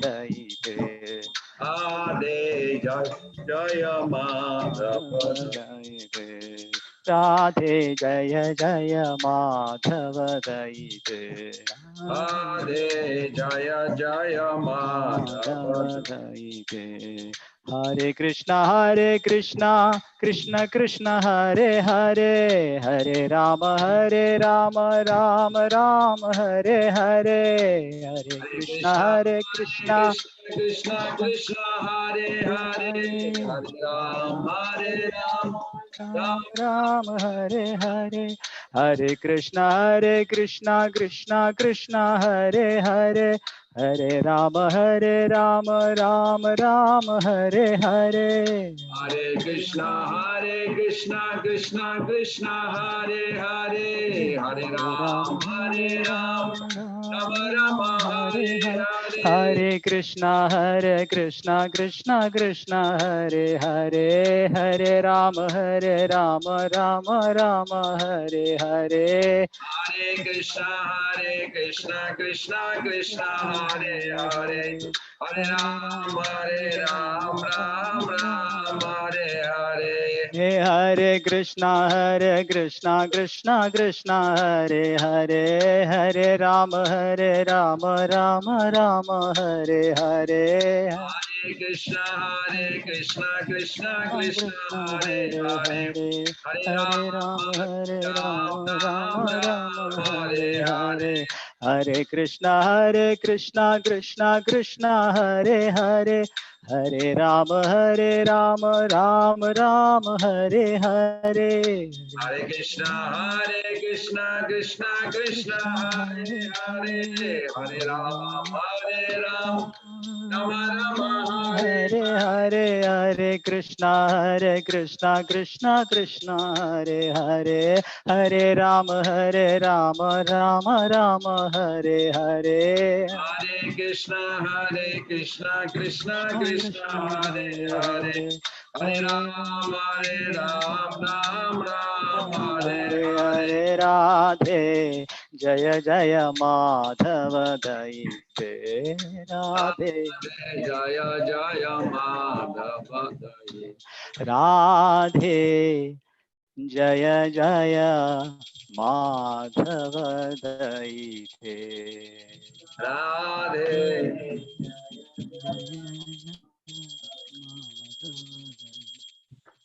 दयिते राधे जय माधव दयिते राधे जय जय माधव दयिते राधे जय जय माधव दयिते हरे कृष्णा कृष्ण कृष्ण हरे हरे हरे राम राम राम हरे हरे हरे कृष्णा कृष्ण कृष्ण कृष्ण हरे हरे हरे राम राम राम हरे हरे हरे कृष्णा कृष्ण कृष्ण हरे हरे हरे राम राम राम हरे हरे हरे कृष्णा कृष्ण कृष्ण हरे हरे हरे राम राम राम हरे हरे हरे कृष्णा कृष्ण कृष्ण हरे हरे हरे राम राम हरे हरे हरे कृष्ण कृष्ण कृष्ण हरे हरे हरे राम राम हरे हरे हरे कृष्णा कृष्ण कृष्ण हरे हरे हरे राम राम हरे हरे हरे कृष्ण कृष्ण कृष्ण हरे हरे हरे हरे हरे हरे राम राम हरे हरे हरे कृष्णा कृष्ण कृष्ण हरे हरे हरे राम राम हरे हरे हरे कृष्ण कृष्ण कृष्ण हरे हरे हरे राम राम हरे हरे हरे हरे कृष्णा कृष्ण कृष्ण हरे हरे हरे राम राम हरे हरे हरे कृष्ण कृष्ण कृष्ण हरे हरे हरे राम राम हरे हरे हरे हरे राधे जय जय माधव दयिते राधे जय जय माधव दये राधे जय जय माधव दयिते राधे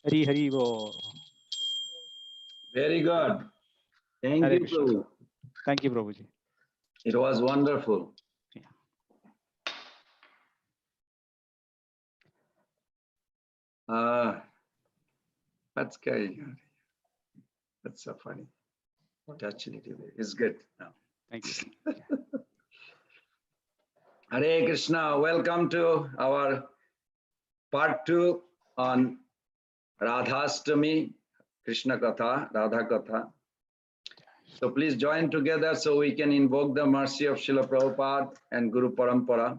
हरी हरी बोल very good. Thank Hare you, Krishna Prabhu. Thank you Prabhu ji It was wonderful. That's scary. That's so funny. Touching it. It's good. No. Thank you Hare Krishna. Welcome to our part 2 on Radhastami Krishna Katha, Radha Katha. So please join together so we can invoke the mercy of Srila Prabhupada and Guru Parampara.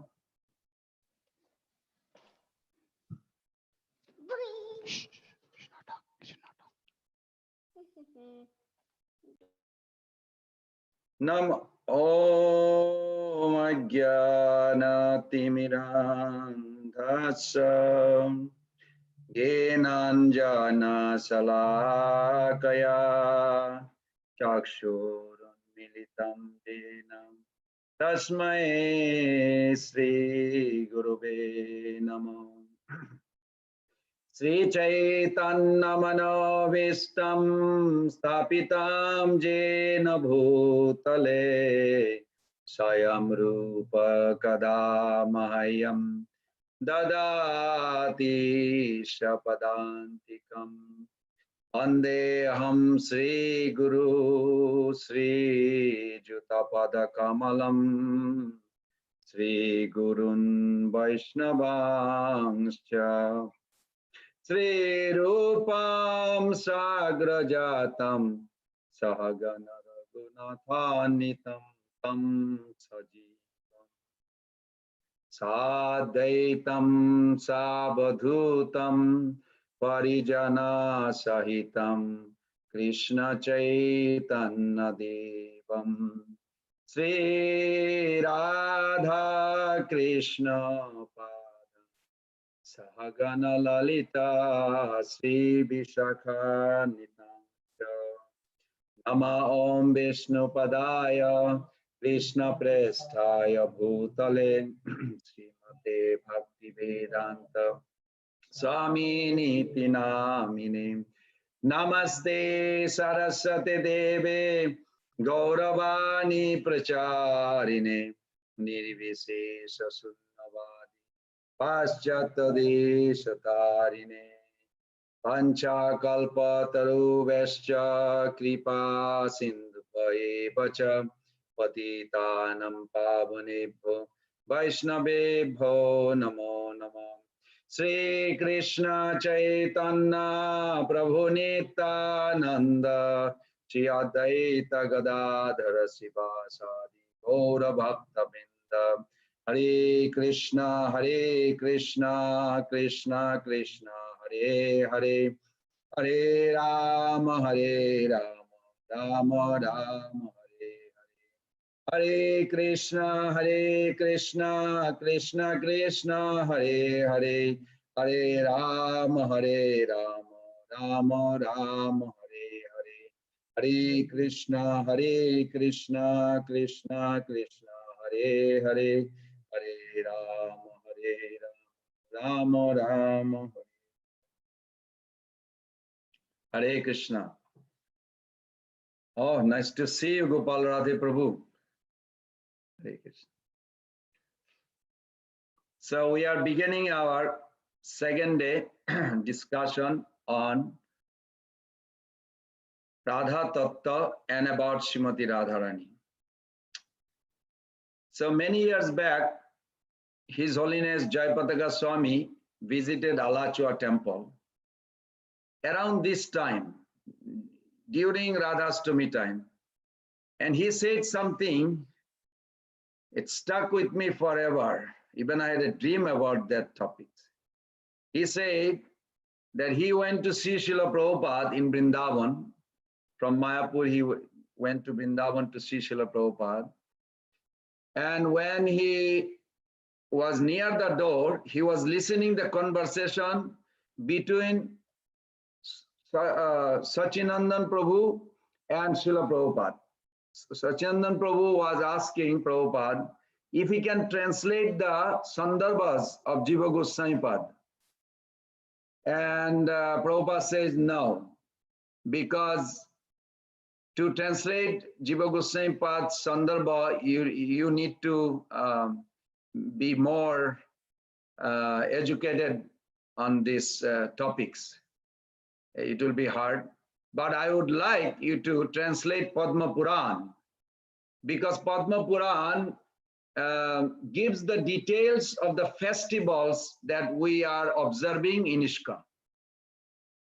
Nam Om Ajnanatirmirandhasam Gyenanjana Salakaya Chakshurunmilitam Denam Tasmai Sri Gurave Namo Sri Chaitanya Manovistam Stapitam Jena Bhutale Swayam Rupa Kadamahayam Dadati Shapadantikam Vandeham Sri Guru Sri Jutapada Kamalam Sri Gurun Vaishnavangscha Sri Rupam Sagrajatam Sahagana Raghunatanitam Tam Sajivam Sadaitam Sabadhutam Parijana Sahitam Krishna Chaitanya Devam Sri Radha Krishna Pada Sahagana Lalita Sri Vishakha Nitya Nama Om Vishnu Padaya Krishna Prestaya Bhutale Srimate Bhakti Vedanta Swami Niti Namine Namaste Saraswati Deve Gauravani Pracharine Nirvishesha Sunnavadi Paschata Deshatarine Pancha Kalpa Taruvescha Kripa Sindhupaevacha Patitanam Pavanebho Vaishnavebho Namo Namo Sri Krishna Chaitanya Prabhu Nityananda Shri Advaita Gadadhara Sivasadi Gaura Bhakta Binda Hare Krishna Krishna Krishna Hare Hare Hare Rama Rama Rama Hare Krishna Krishna Krishna Hare Hare Hare Rama Rama Rama Hare Hare Hare Krishna Krishna Krishna Hare Hare Hare Rama Rama Hare Krishna. Oh, nice to see you, Gopal Radhe Prabhu. Hare Krishna. So we are beginning our second day discussion on Radha Tattva and about Srimati Radharani. So many years back, His Holiness Jayapataka Swami visited Alachua temple. Around this time, during Radhastami time, and he said something, it stuck with me forever. Even I had a dream about that topic. He said that he went to see Srila Prabhupada in Vrindavan. From Mayapur, he went to Vrindavan to see Srila Prabhupada. And when he was near the door, he was listening the conversation between Sachinandan Prabhu and Srila Prabhupada. Sachinandan Prabhu was asking Prabhupada if he can translate the Sandarbhas of Jiva Goswami Pad. And Prabhupada says no, because to translate Jiva Goswami Pad Sandarbha, you need to be more educated on these topics. It will be hard, but I would like you to translate Padma Puran, because Padma Puran gives the details of the festivals that we are observing in ISKCON.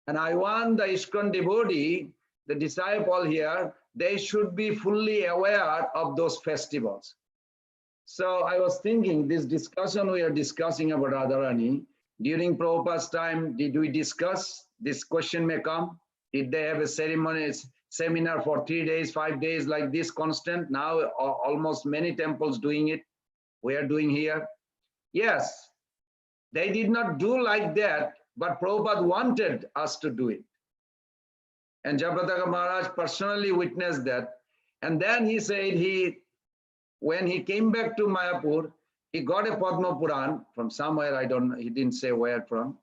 And I want the ISKCON devotee, the disciple here, they should be fully aware of those festivals. So I was thinking, this discussion we are discussing about Radharani, during Prabhupada's time, did we discuss? This question may come. Did they have a seminar for 3 days, 5 days like this constant? Now almost many temples doing it. We are doing here. Yes, they did not do like that, but Prabhupada wanted us to do it. And Jayapataka Maharaj personally witnessed that. And then he said when he came back to Mayapur, he got a Padma Puran from somewhere, I don't know, he didn't say where from,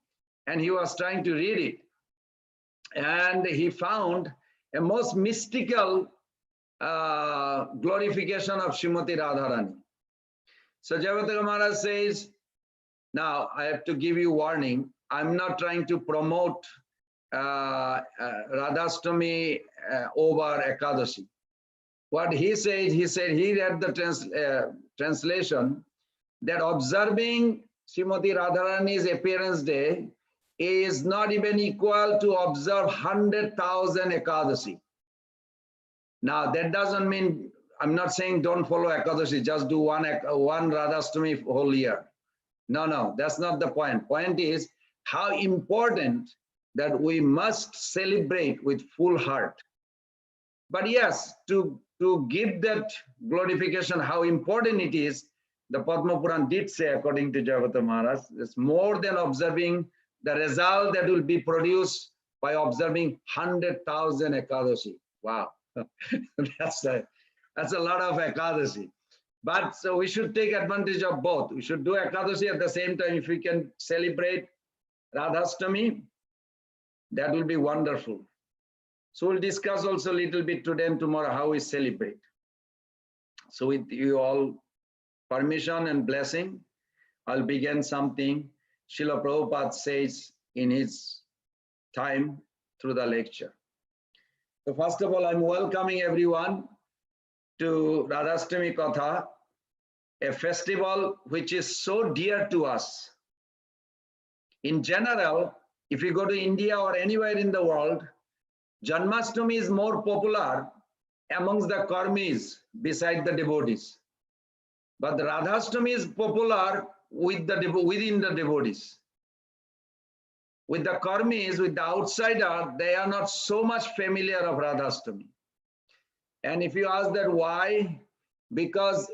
and he was trying to read it. And he found a most mystical glorification of Srimati Radharani. So Jayapataka Maharaj says, now I have to give you warning, I'm not trying to promote Radhastami over Ekadashi. What he said, he read the translation that observing Srimati Radharani's appearance day is not even equal to observe 100,000 Ekadashi. Now that doesn't mean, I'm not saying don't follow Ekadashi, just do one Radhastami whole year. No, that's not the point. Point is how important that we must celebrate with full heart. But yes, to to give that glorification, how important it is, the Padma Puran did say, according to Jayavata Maharaj, it's more than observing the result that will be produced by observing 100,000 Ekadashi. Wow, that's a lot of Ekadashi. But so we should take advantage of both. We should do Ekadashi at the same time. If we can celebrate Radhastami, that will be wonderful. So we'll discuss also a little bit today and tomorrow how we celebrate. So with you all permission and blessing, I'll begin something Srila Prabhupada says in his time through the lecture. So first of all, I'm welcoming everyone to Radhastami Katha, a festival which is so dear to us. In general, if you go to India or anywhere in the world, Janmashtami is more popular amongst the karmis beside the devotees. But the Radhastami is popular with within the devotees. With the karmis, with the outsider, they are not so much familiar of Radhastami. And if you ask that why, because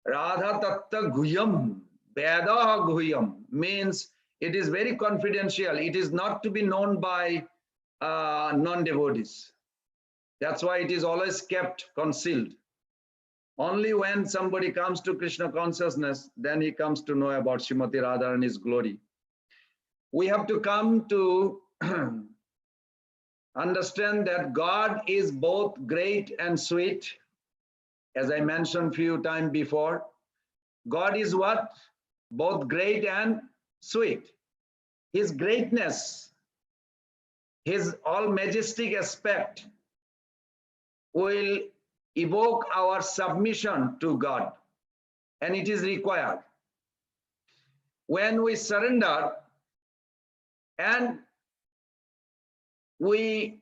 Radha Tatta Guyam, Vedaha Guyam, means it is very confidential. It is not to be known by non-devotees. That's why it is always kept concealed. Only when somebody comes to Krishna consciousness, then he comes to know about Srimati Radha and his glory. We have to come to understand that God is both great and sweet. As I mentioned few times before, God is what? Both great and sweet. His greatness, his all majestic aspect will evoke our submission to God, and it is required. When we surrender and we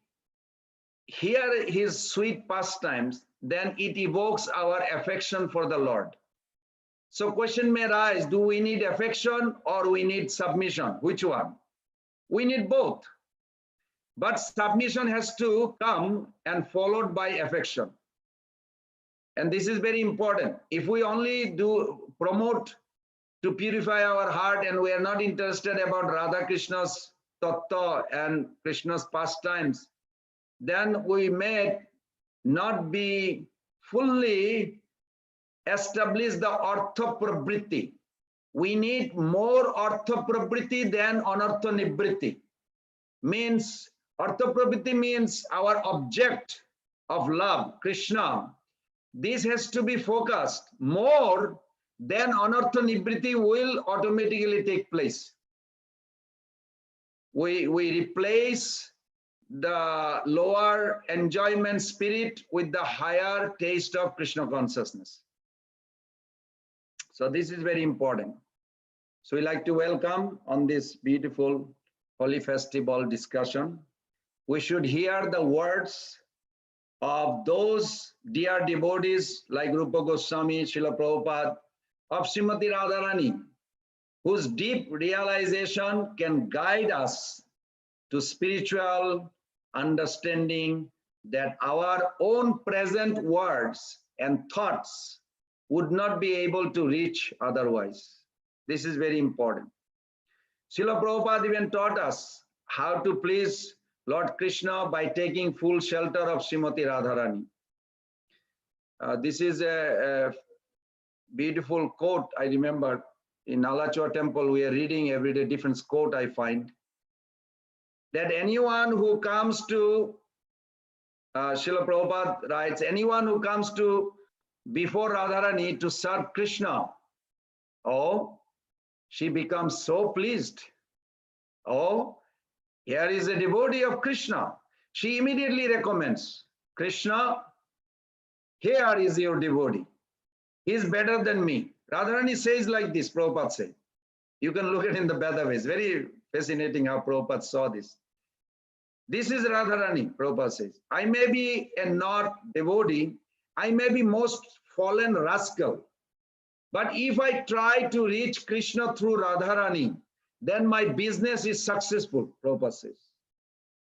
hear his sweet pastimes, then it evokes our affection for the Lord. So question may arise, do we need affection or we need submission? Which one? We need both. But submission has to come and followed by affection. And this is very important. If we only do promote to purify our heart and we are not interested about Radha Krishna's tattva and Krishna's pastimes, then we may not be fully established the artha pravriti. We need more artha pravriti than anartha nivriti. Means artha pravriti means our object of love, Krishna. This has to be focused more than anartha nivriti will automatically take place. We replace the lower enjoyment spirit with the higher taste of Krishna consciousness. So this is very important. So we like to welcome on this beautiful holy festival discussion. We should hear the words of those dear devotees like Rupa Goswami, Srila Prabhupada, of Srimati Radharani, whose deep realization can guide us to spiritual understanding that our own present words and thoughts would not be able to reach otherwise. This is very important. Srila Prabhupada even taught us how to please Lord Krishna by taking full shelter of Srimati Radharani. This is a beautiful quote. I remember in Alachua temple, we are reading every day different quote I find. That anyone who comes to, Srila Prabhupada writes, anyone who comes to before Radharani to serve Krishna, oh, she becomes so pleased. Oh, here is a devotee of Krishna. She immediately recommends, Krishna, here is your devotee. He is better than me. Radharani says like this, Prabhupada said. You can look at it in the Vedas. Very fascinating how Prabhupada saw this. This is Radharani, Prabhupada says. I may be a not devotee. I may be most fallen rascal. But if I try to reach Krishna through Radharani, then my business is successful, Prabhupada says.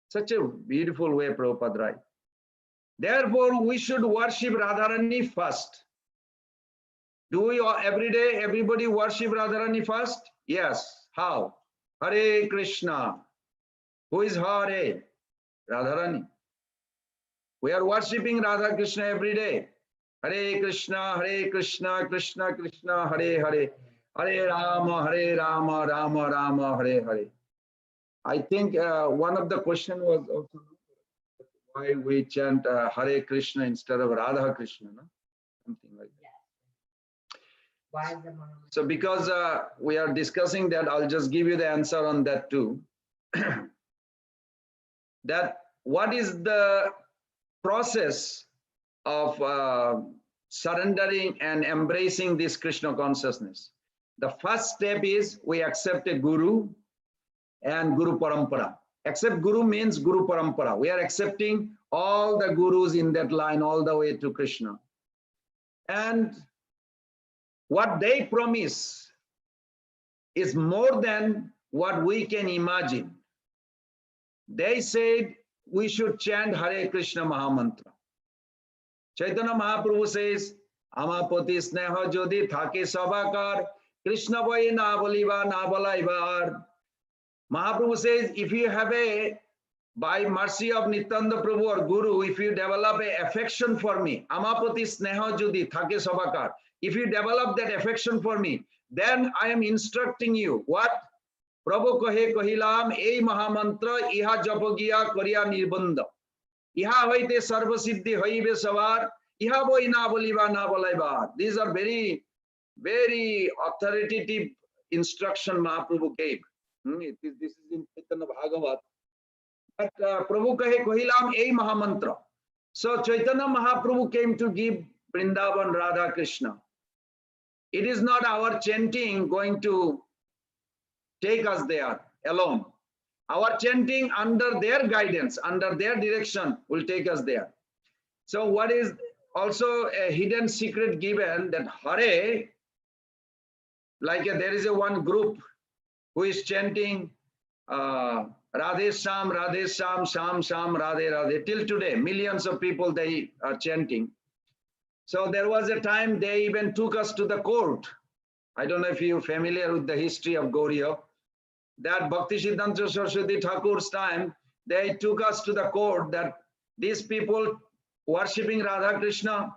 Such a beautiful way Prabhupada writes. Therefore, we should worship Radharani first. Do we every day, everybody worship Radharani first? Yes. How? Hare Krishna. Who is Hare? Radharani. We are worshipping Radha Krishna every day. Hare Krishna, Krishna Krishna, Hare Hare. Hare Rama, Rama Rama, Hare Hare. I think one of the question was also why we chant Hare Krishna instead of Radha Krishna, no? Something like that. Why is the monomer? So because we are discussing that, I'll just give you the answer on that too. That what is the process of surrendering and embracing this Krishna consciousness? The first step is we accept a guru and Guru Parampara. Accept Guru means Guru Parampara. We are accepting all the gurus in that line all the way to Krishna. And what they promise is more than what we can imagine. They said we should chant Hare Krishna Mahamantra. Chaitanya Mahaprabhu says, Amapati Sneha Jodi Thake Sabakar, Krishna Boy Na Boliva Na Bolaivar. Mahaprabhu says, if you have by mercy of Nityananda Prabhu or Guru, if you develop a affection for me, Amapati Sneha Jodi Thake Sabakar, if you develop that affection for me, then I am instructing you. What? Prabhu Kohe Kohilam, Ei Mahamantra, Iha Japogiya Korea Nirbanda. Iha hoite Sarva Siddhi Hoibe Savar, Iha Boi Na Boliva Na Bolaivar. These are very, very authoritative instruction Mahaprabhu gave. This is in Chaitanya Bhagavat. But Prabhu Kahe Kohilam Ei Mahamantra. So Chaitanya Mahaprabhu came to give Vrindavan Radha Krishna. It is not our chanting going to take us there alone. Our chanting under their guidance, under their direction will take us there. So what is also a hidden secret given that Hare, like there is a one group who is chanting Radhe Sham, Sham Sham, Radhe Radhe. Till today, millions of people they are chanting. So there was a time they even took us to the court. I don't know if you're familiar with the history of Gauriya. That Bhakti Siddhanta Saraswati Thakur's time, they took us to the court that these people worshipping Radha Krishna,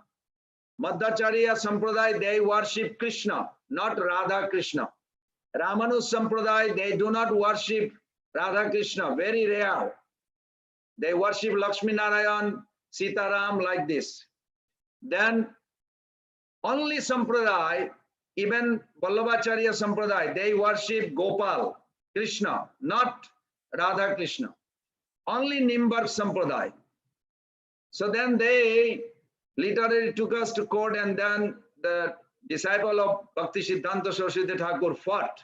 Madhacharya Sampradaya, they worship Krishna, not Radha Krishna. Ramanus Sampradaya, they do not worship Radha Krishna, very rare. They worship Lakshmi Narayan, Sitaram like this. Then only Sampradaya, even Vallabhacharya Sampradaya, they worship Gopal, Krishna, not Radha Krishna. Only Nimbar Sampradaya. So then they literally took us to court, and then the disciple of Bhakti Siddhanta Saraswati Thakur fought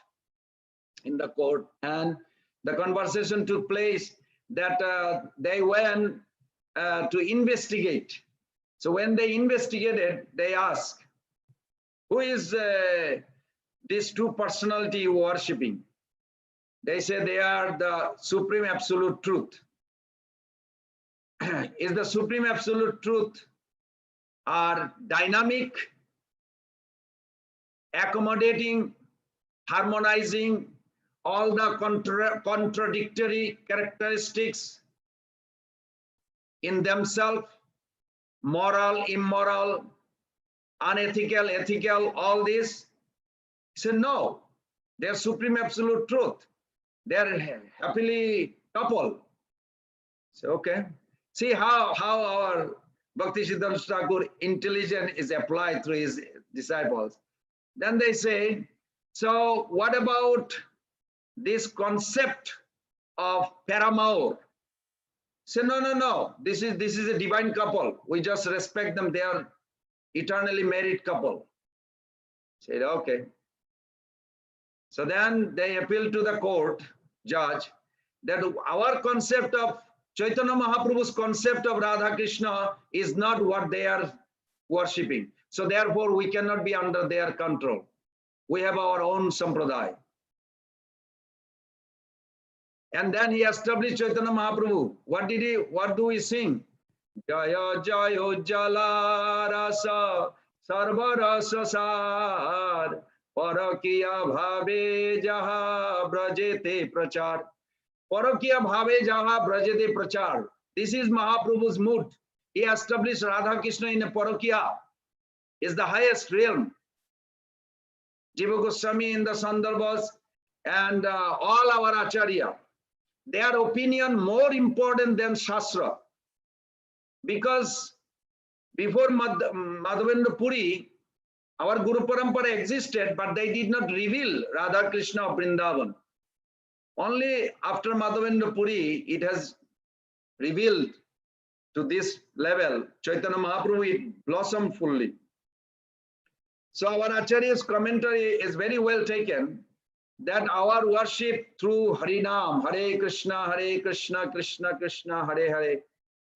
in the court, and the conversation took place that they went to investigate. So when they investigated, they asked, who is these two personality worshipping? They say they are the Supreme Absolute Truth. Is the Supreme Absolute Truth are dynamic, accommodating, harmonizing all the contradictory characteristics in themselves, moral, immoral, unethical, ethical, all this? He said, no, they're Supreme Absolute Truth. They're happily couple. So, okay. See how our Bhakti Siddhanta Thakur intelligence is applied through his disciples. Then they say, so what about this concept of paramour? Say, no. This is a divine couple. We just respect them. They are eternally married couple. Said, okay. So then they appeal to the court judge that our concept of Chaitanya Mahaprabhu's concept of Radha Krishna is not what they are worshipping. So therefore we cannot be under their control. We have our own sampradaya. And then he established Chaitanya Mahaprabhu. What do we sing? Jaya Jaya Jala Rasa Sarva Rasa Sar Parakiya Bhave Jaha Brajete Prachar. Parakiya Bhave Jaha Brajete Prachar. This is Mahaprabhu's mood. He established Radha Krishna in a Parakiya. Is the highest realm. Jiva Goswami in the Sandarbhas and all our Acharya, their opinion more important than Shastra. Because before Madhavendra Puri, our Guru Parampara existed, but they did not reveal Radha Krishna of Vrindavan. Only after Madhavendra Puri, it has revealed to this level. Chaitanya Mahaprabhu, it blossomed fully. So our Acharya's commentary is very well taken, that our worship through Harinam, Hare Krishna, Krishna Krishna, Hare Hare,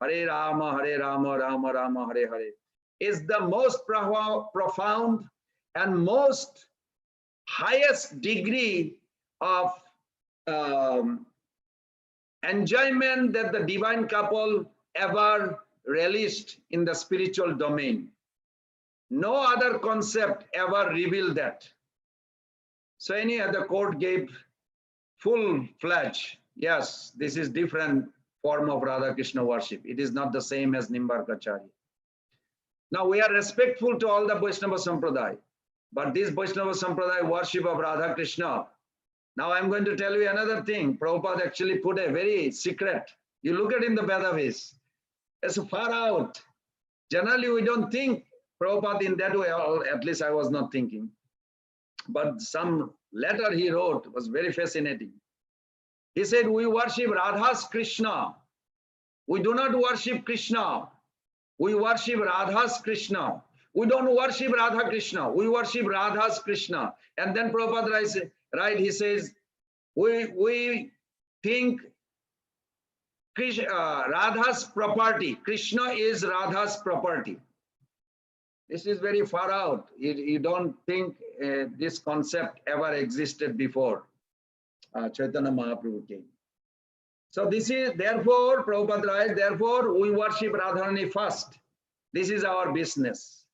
Hare Rama, Rama Rama, Hare Hare, is the most profound and most highest degree of enjoyment that the divine couple ever relished in the spiritual domain. No other concept ever revealed that. So any other court gave full-fledged, yes, this is different form of Radha Krishna worship. It is not the same as Nimbarkacharya. Now we are respectful to all the Vaishnava Sampradaya, but this Vaishnava Sampradaya worship of Radha Krishna. Now I'm going to tell you another thing. Prabhupada actually put a very secret. You look at in the Vedavis, it's far out. Generally we don't think Prabhupada in that way, or at least I was not thinking. But some letter he wrote was very fascinating. He said, we worship Radha's Krishna. We do not worship Krishna. We worship Radha's Krishna. We don't worship Radha Krishna. We worship Radha's Krishna. And then Prabhupada writes, right, he says, we think Krishna, Radha's property. Krishna is Radha's property. This is very far out. You don't think this concept ever existed before Chaitanya Mahaprabhu came. So this is, therefore, Prabhupada writes, therefore we worship Radharani first. This is our business.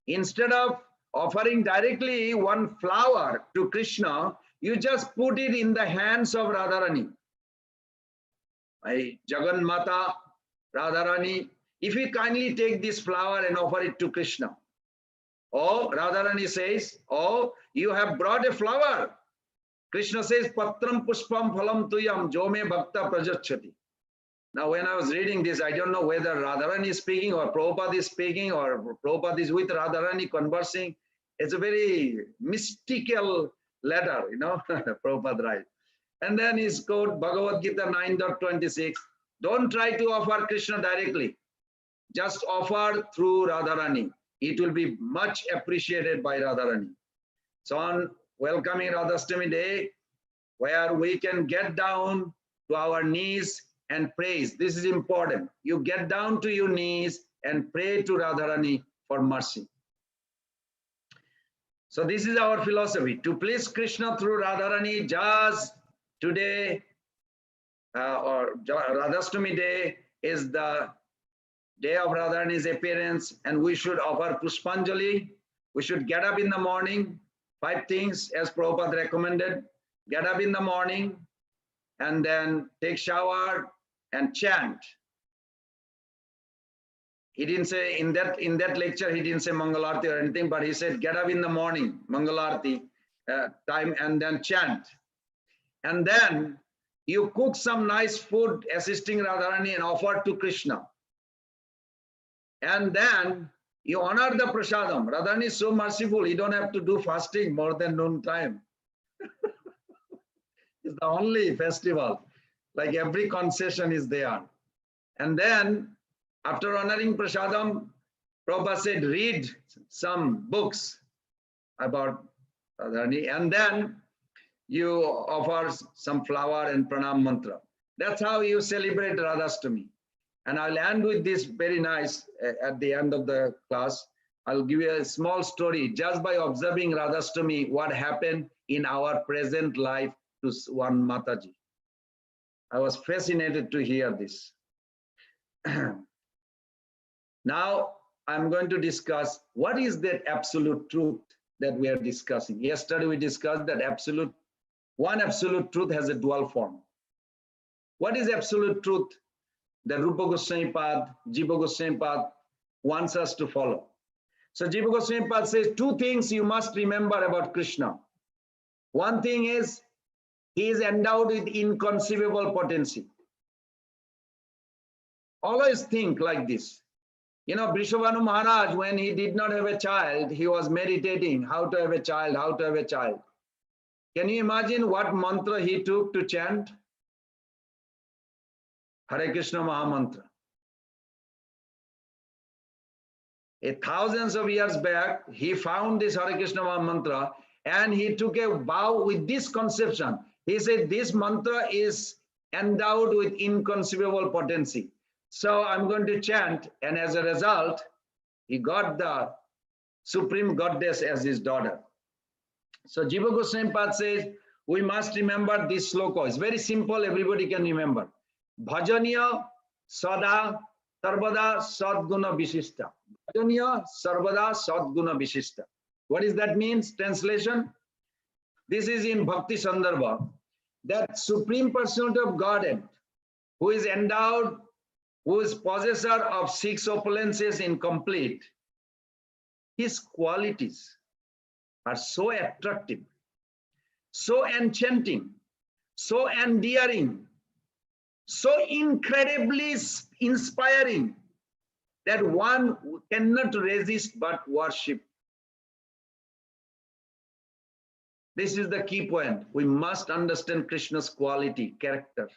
Instead of offering directly one flower to Krishna, you just put it in the hands of Radharani. Jagan Mata, Radharani, if you kindly take this flower and offer it to Krishna. Oh, Radharani says, oh, you have brought a flower. Krishna says, Patram Pushpam Phalam Tuyam Jome Bhakta Prajachati. Now, when I was reading this, I don't know whether Radharani is speaking or Prabhupada is speaking or Prabhupada is with Radharani conversing. It's a very mystical letter, you know, Prabhupada writes. And then he's quote Bhagavad Gita 9.26. Don't try to offer Krishna directly. Just offer through Radharani. It will be much appreciated by Radharani. So on welcoming Radhastami Day, where we can get down to our knees and praise. This is important. You get down to your knees and pray to Radharani for mercy. So this is our philosophy. To please Krishna through Radharani, just today or Radhastami Day is the day of Radharani's appearance, and we should offer Pushpanjali. We should get up in the morning, 5 things as Prabhupada recommended. Get up in the morning and then take shower and chant. He didn't say in that lecture, he didn't say Mangalarti or anything, but he said get up in the morning, Mangalarti time, and then chant. And then you cook some nice food assisting Radharani and offer to Krishna. And then you honor the prasadam. Radharani is so merciful, you don't have to do fasting more than noon time. It's the only festival. Like every concession is there. And then after honoring prasadam, Prabhupada said, read some books about Radharani, and then you offer some flower and pranam mantra. That's how you celebrate Radhastami. And I'll end with this very nice, at the end of the class, I'll give you a small story just by observing Radhastami, what happened in our present life to one Mataji. I was fascinated to hear this. Now I'm going to discuss what is that absolute truth that we are discussing. Yesterday we discussed that one absolute truth has a dual form. What is absolute truth that Rupa Goswami Pad, Jiva Goswami Pad wants us to follow? So Jiva Goswami Pad says two things you must remember about Krishna. One thing is he is endowed with inconceivable potency. Always think like this. You know, Vrishabhanu Maharaj, when he did not have a child, he was meditating how to have a child, how to have a child. Can you imagine what mantra he took to chant? Hare Krishna Maha Mantra. Thousands of years back, he found this Hare Krishna Maha Mantra and he took a vow with this conception. He said, this mantra is endowed with inconceivable potency. So I'm going to chant, and as a result, he got the Supreme Goddess as his daughter. So Jiva Goswami Pad says, we must remember this sloka. It's very simple, everybody can remember. Bhajaniya sada sarvada sadguna vishishta. Bhajaniya sarvada sadguna vishishta. What does that mean? Translation? This is in Bhakti Sandarbha. That Supreme Personality of Godhead, who is endowed, who is possessor of 6 opulences incomplete, his qualities are so attractive, so enchanting, so endearing, so incredibly inspiring that one cannot resist but worship. This is the key point. We must understand Krishna's quality, character.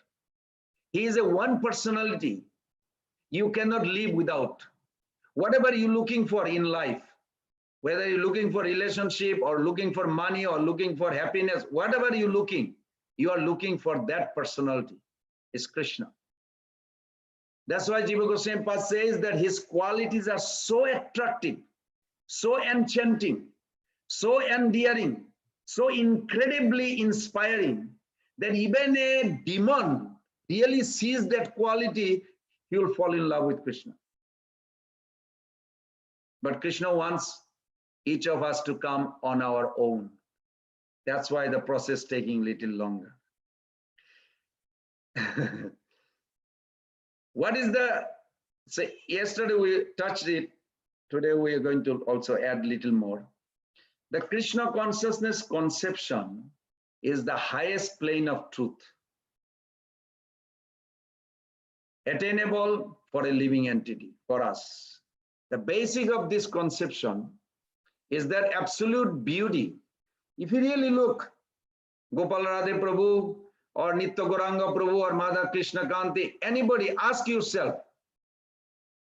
He is a one personality you cannot live without. Whatever you're looking for in life, whether you're looking for relationship or looking for money or looking for happiness, whatever you're looking, you are looking for that personality. It's Krishna. That's why Jiva Goswami Pad says that his qualities are so attractive, so enchanting, so endearing, so incredibly inspiring that even a demon really sees that quality, he will fall in love with Krishna. But Krishna wants each of us to come on our own. That's why the process is taking a little longer. What is yesterday we touched it, today we are going to also add a little more. The Krishna consciousness conception is the highest plane of truth, attainable for a living entity, for us. The basic of this conception is that absolute beauty. If you really look, Gopal Radhe Prabhu or Nitya Gauranga Prabhu or Madha Krishna Kanti, anybody, ask yourself,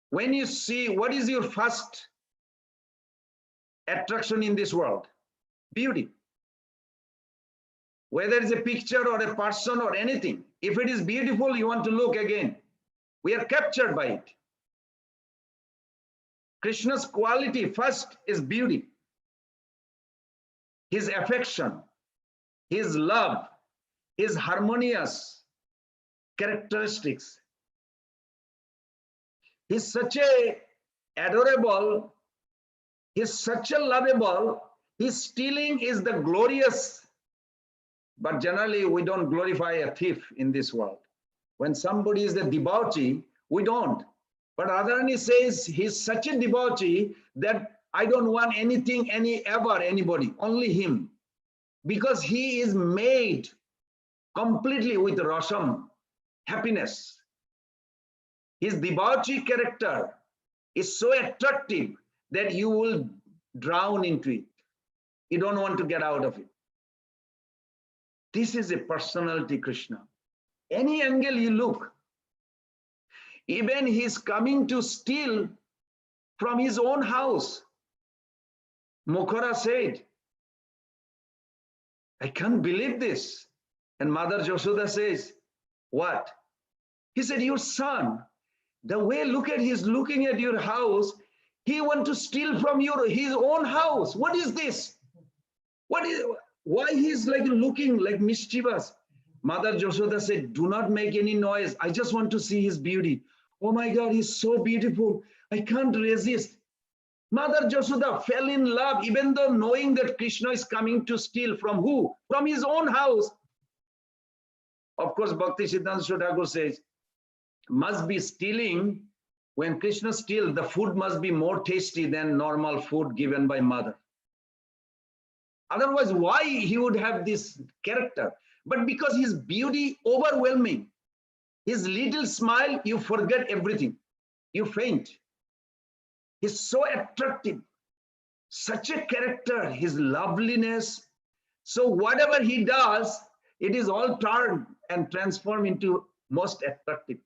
when you see, what is your first attraction in this world? Beauty. Whether it's a picture or a person or anything, if it is beautiful, you want to look again. We are captured by it. Krishna's quality first is beauty. His affection, his love, his harmonious characteristics. He's such a adorable, he's such a lovable, his stealing is the glorious, but generally we don't glorify a thief in this world. When somebody is a debauchee, we don't. But Radharani says he's such a debauchee that I don't want anything, anybody, only him. Because he is made completely with rasam, happiness. His debauchee character is so attractive that you will drown into it. You don't want to get out of it. This is a personality Krishna. Any angle you look, even he's coming to steal from his own house. Mukhara said, I can't believe this. And Mother Yashoda says, what? He said, your son, the way he's looking at your house, he wants to steal from his own house. What is this? Why he's like looking like mischievous? Mother Yashoda said, do not make any noise. I just want to see his beauty. Oh my God, he's so beautiful. I can't resist. Mother Yashoda fell in love, even though knowing that Krishna is coming to steal from who? From his own house. Of course, Bhakti Siddhanta Thakur says, must be stealing. When Krishna steals, the food must be more tasty than normal food given by mother. Otherwise, why he would have this character? But because his beauty overwhelming, his little smile, you forget everything. You faint. He's so attractive. Such a character, his loveliness. So whatever he does, it is all turned and transformed into most attractive.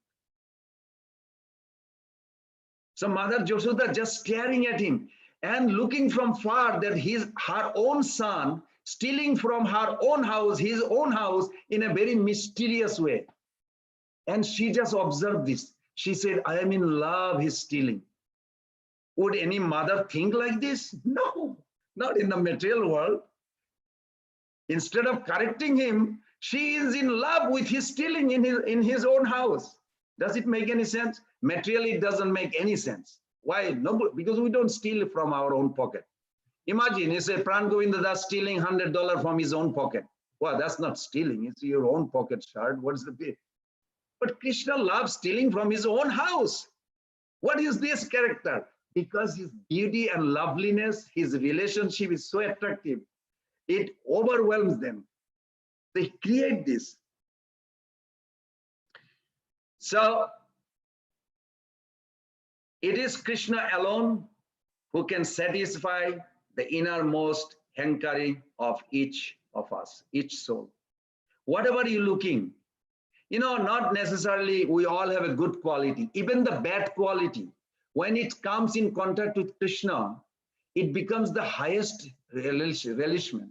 So Mother Yashoda just staring at him and looking from far that her own son stealing from her own house, his own house, in a very mysterious way. And she just observed this. She said, I am in love, he's stealing. Would any mother think like this? No, not in the material world. Instead of correcting him, she is in love with his stealing in his own house. Does it make any sense? Materially, it doesn't make any sense. Why? No, because we don't steal from our own pocket. Imagine, you say, Pran Govinda Das stealing $100 from his own pocket. Well, that's not stealing. It's your own pocket, shard. What is the big? But Krishna loves stealing from his own house. What is this character? Because his beauty and loveliness, his relationship is so attractive. It overwhelms them. They create this. So, it is Krishna alone who can satisfy the innermost hankering of each of us, each soul. Whatever you're looking, not necessarily we all have a good quality, even the bad quality. When it comes in contact with Krishna, it becomes the highest relishment.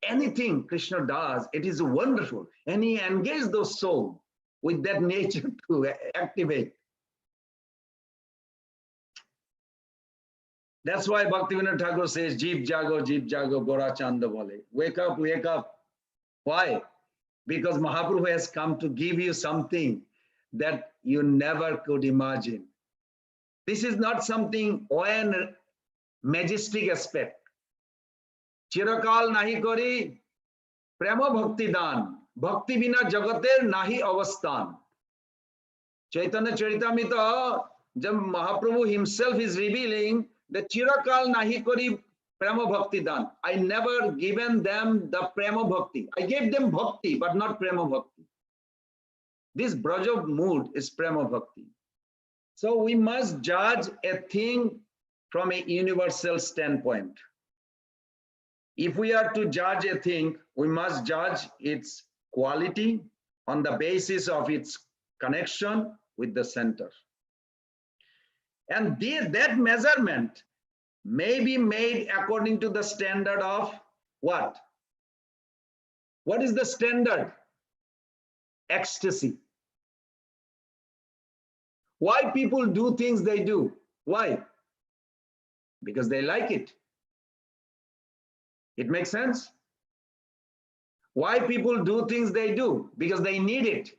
Anything Krishna does, it is wonderful. And he engages those souls with that nature to activate. That's why Bhaktivinoda Thakur says, Jeev jago, Gora Chanda bole. Wake up, wake up. Why? Because Mahaprabhu has come to give you something that you never could imagine. This is not something one majestic aspect. Chirakal nahi kori prema bhakti dan. Bhakti bina jagater nahi avasthan. Chaitanya Charitamrita, jab Mahaprabhu himself is revealing the Chirakal nahi kori prema bhakti dan. I never given them the prema bhakti. I gave them bhakti, but not prema bhakti. This Braja mood is prema bhakti. So we must judge a thing from a universal standpoint. If we are to judge a thing, we must judge its quality on the basis of its connection with the center. And that measurement may be made according to the standard of what? What is the standard? Ecstasy. Why people do things they do? Why? Because they like it. It makes sense? Why people do things they do? Because they need it.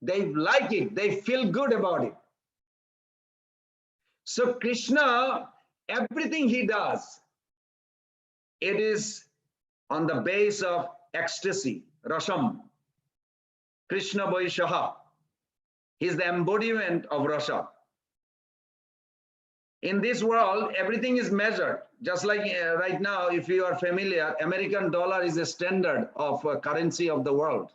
They like it. They feel good about it. So Krishna, everything he does, it is on the base of ecstasy, Rasham. Krishna Vaishaha. He is the embodiment of Rasa. In this world, everything is measured. Just like right now, if you are familiar, American dollar is a standard of currency of the world.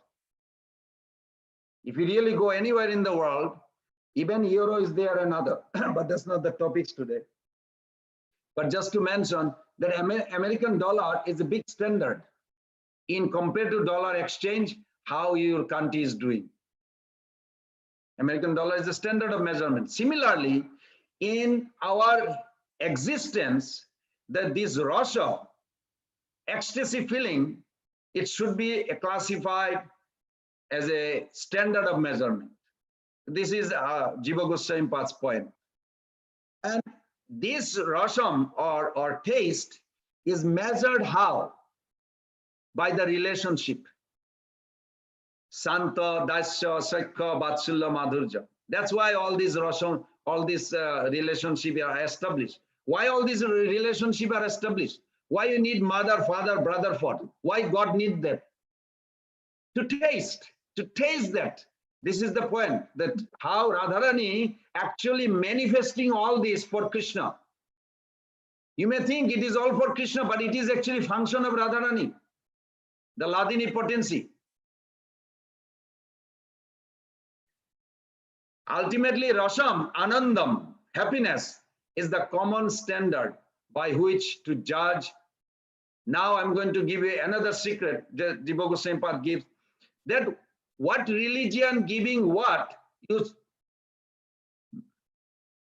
If you really go anywhere in the world, even euro is there and other, but that's not the topics today. But just to mention that American dollar is a big standard in compared to dollar exchange, how your country is doing. American dollar is the standard of measurement. Similarly, in our existence, that this Rasa, ecstasy feeling, it should be classified as a standard of measurement. This is Jiva Goswami Pad's point. And this Rasam or taste is measured how? By the relationship. Santa, Dasya, Sakha, Vatsulya, Madhurja. That's why all these Rasam all these relationship are established. Why all these relationship are established? Why you need mother, father, brother, father? Why God need that? To taste that. This is the point, that how Radharani actually manifesting all this for Krishna. You may think it is all for Krishna, but it is actually function of Radharani, the Ladini potency. Ultimately, Rasam, Anandam, happiness is the common standard by which to judge. Now I'm going to give you another secret that Jiva Goswami Pad gives, that what religion giving what, you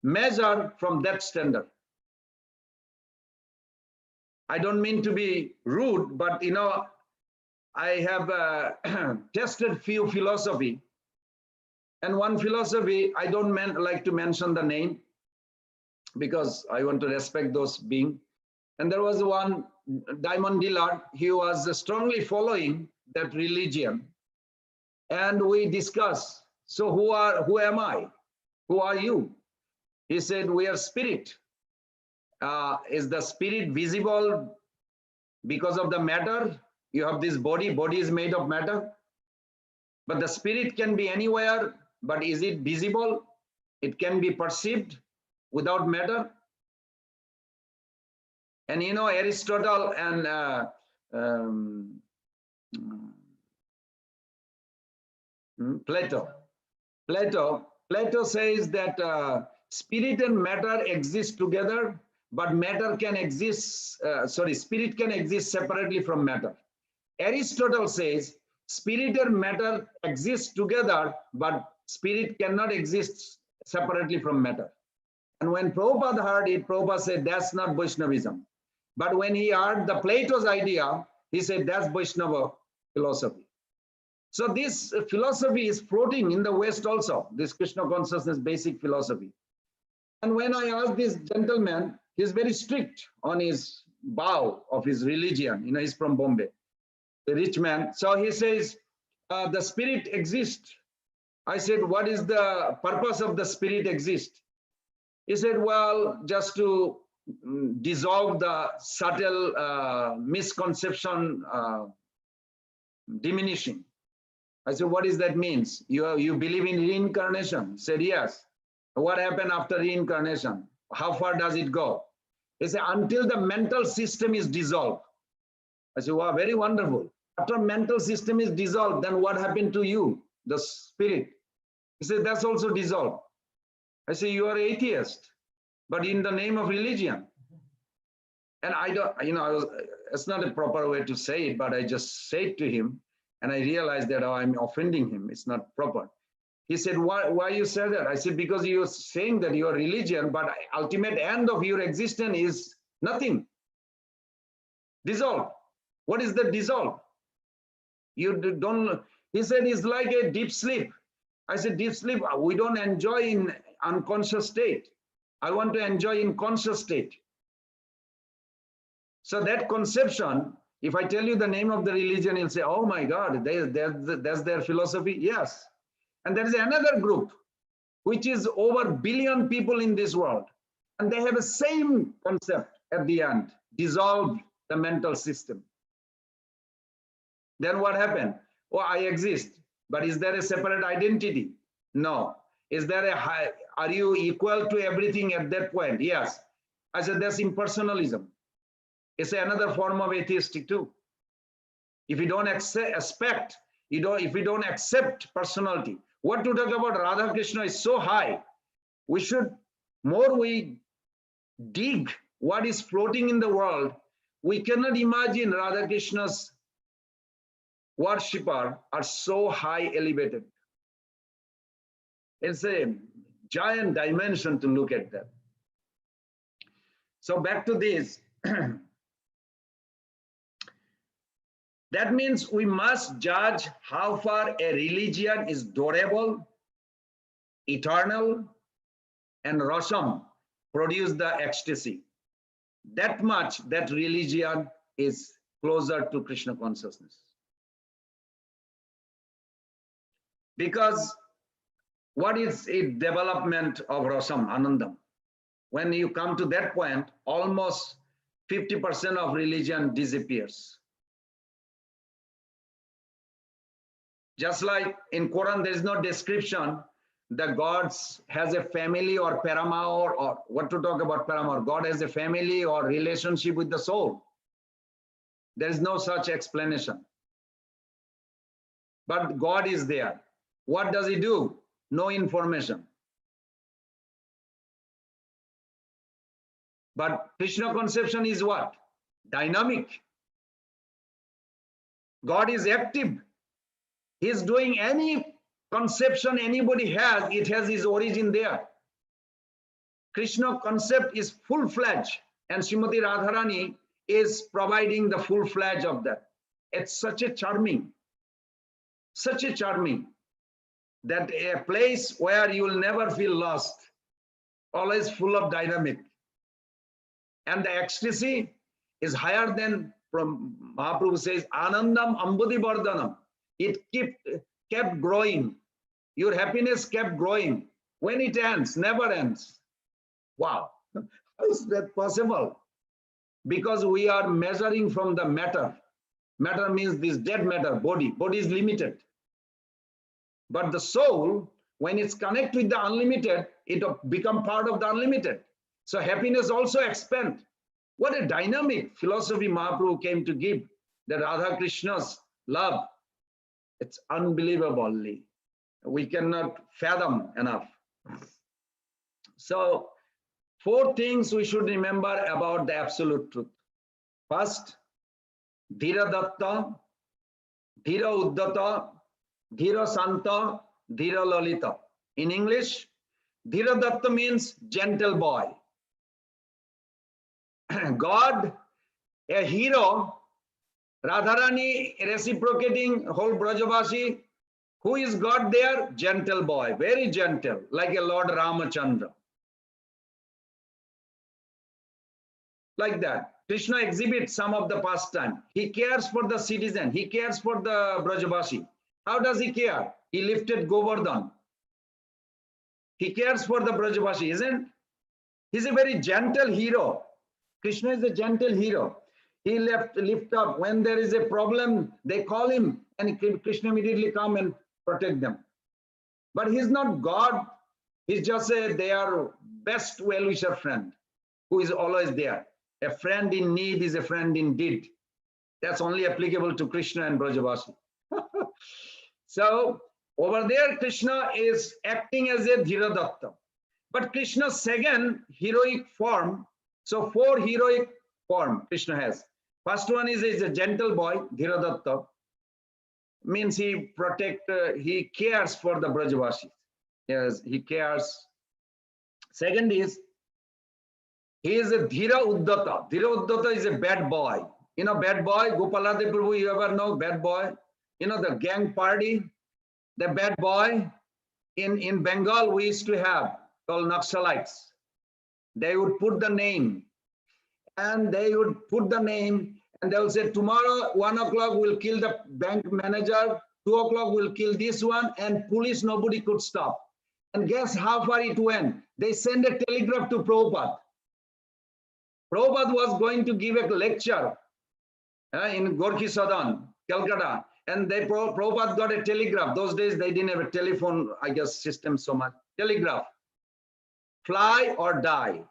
measure from that standard. I don't mean to be rude, but you know, I have tested few philosophy, and one philosophy, I don't like to mention the name because I want to respect those beings. And there was one diamond dealer, he was strongly following that religion. And we discussed, so who am I? Who are you? He said, we are spirit. Is the spirit visible because of the matter? You have this body is made of matter. But the spirit can be anywhere, but is it visible? It can be perceived without matter. And you know, Aristotle and Plato says that spirit and matter exist together, but matter can exist, spirit can exist separately from matter. Aristotle says spirit and matter exist together, but spirit cannot exist separately from matter. And when Prabhupada heard it, Prabhupada said, that's not Vaishnavism. But when he heard the Plato's idea, he said, that's Vaishnava philosophy. So this philosophy is floating in the West also, this Krishna consciousness basic philosophy. And when I asked this gentleman, he's very strict on his vow of his religion. You know, he's from Bombay, the rich man. So he says, the spirit exists. I said, what is the purpose of the spirit exist? He said, well, just to dissolve the subtle misconception diminishing. I said, what does that mean? You believe in reincarnation? He said, yes. What happened after reincarnation? How far does it go? He said, until the mental system is dissolved. I said, wow, very wonderful. After mental system is dissolved, then what happened to you, the spirit? He said, that's also dissolved. I say, you are atheist, but in the name of religion. And I don't, you know, it's not a proper way to say it, but I just said to him, and I realized that, oh, I'm offending him. It's not proper. He said, why you said that? I said, because you're saying that your religion, but ultimate end of your existence is nothing. Dissolve. What is the dissolve? You don't, he said, it's like a deep sleep. I said, deep sleep, we don't enjoy in unconscious state. I want to enjoy in conscious state. So that conception, if I tell you the name of the religion, you'll say, oh my God, that's their philosophy. Yes. And there is another group, which is over 1 billion people in this world. And they have the same concept at the end, dissolve the mental system. Then what happened? Oh, I exist. But is there a separate identity? No. Is there a high, are you equal to everything at that point? Yes. I said, that's impersonalism. It's another form of atheistic too. If you don't expect, if we don't accept personality, what to talk about Radha Krishna is so high. We should, more we dig what is floating in the world, we cannot imagine Radha Krishna's worshipper are so high elevated. It's a giant dimension to look at that. So back to this. That means we must judge how far a religion is durable, eternal, and rasam, produce the ecstasy. That much that religion is closer to Krishna consciousness. Because What is it development of Rasam, Anandam? When you come to that point, almost 50% of religion disappears. Just like in Quran, there is no description that God has a family or parama or what to talk about parama. God has a family or relationship with the soul. There is no such explanation. But God is there. What does he do? No information. But Krishna conception is what? Dynamic. God is active. He is doing any conception anybody has, it has his origin there. Krishna concept is full-fledged, and Srimati Radharani is providing the full-fledged of that. It's such a charming, that a place where you will never feel lost, always full of dynamic. And the ecstasy is higher than, from Mahaprabhu says, Anandam Ambudi Vardhanam. It kept growing. Your happiness kept growing. When it ends, never ends. Wow, how is that possible? Because we are measuring from the matter. Matter means this dead matter, body. Body is limited. But the soul, when it's connected with the unlimited, it becomes part of the unlimited. So happiness also expands. What a dynamic philosophy Mahaprabhu came to give, the Radha Krishna's love. It's unbelievably. We cannot fathom enough. So, 4 things we should remember about the absolute truth. First, Dhira Datta, Dhira Uddata, Dhira Santa, Dhira Lalita. In English, Dhira Datta means gentle boy. God, a hero, Radharani reciprocating whole Brajavasi. Who is God there? Gentle boy, very gentle, like a Lord Ramachandra. Like that. Krishna exhibits some of the pastime. He cares for the citizen. He cares for the Brajavasi. How does he care? He lifted Govardhan. He cares for the Brajavasi, isn't? He's a very gentle hero. Krishna is a gentle hero. He lift up. When there is a problem, they call him, and Krishna immediately come and protect them. But he's not God. He's just their best well-wisher friend who is always there. A friend in need is a friend indeed. That's only applicable to Krishna and Brajavasi. So over there, Krishna is acting as a Dhiradatta. But Krishna's second heroic form, so 4 heroic forms Krishna has. First one is a gentle boy, Dhiradatta. Means he he cares for the Brajavasi. Yes, he cares. Second is, he is a Dhira Uddata. Dhira Uddata is a bad boy. You know, bad boy, Gopalade Prabhu, you ever know bad boy? You know, the gang party, the bad boy. In Bengal, we used to have called Naxalites. They would put the name, and they would and they will say, tomorrow 1 o'clock we'll kill the bank manager, 2 o'clock we'll kill this one, and police, nobody could stop. And guess how far it went? They sent a telegraph to Prabhupada. Prabhupada was going to give a lecture in Gorkhi Sadan, Calcutta, and Prabhupada got a telegraph. Those days they didn't have a telephone, I guess, system so much. Telegraph. Fly or die.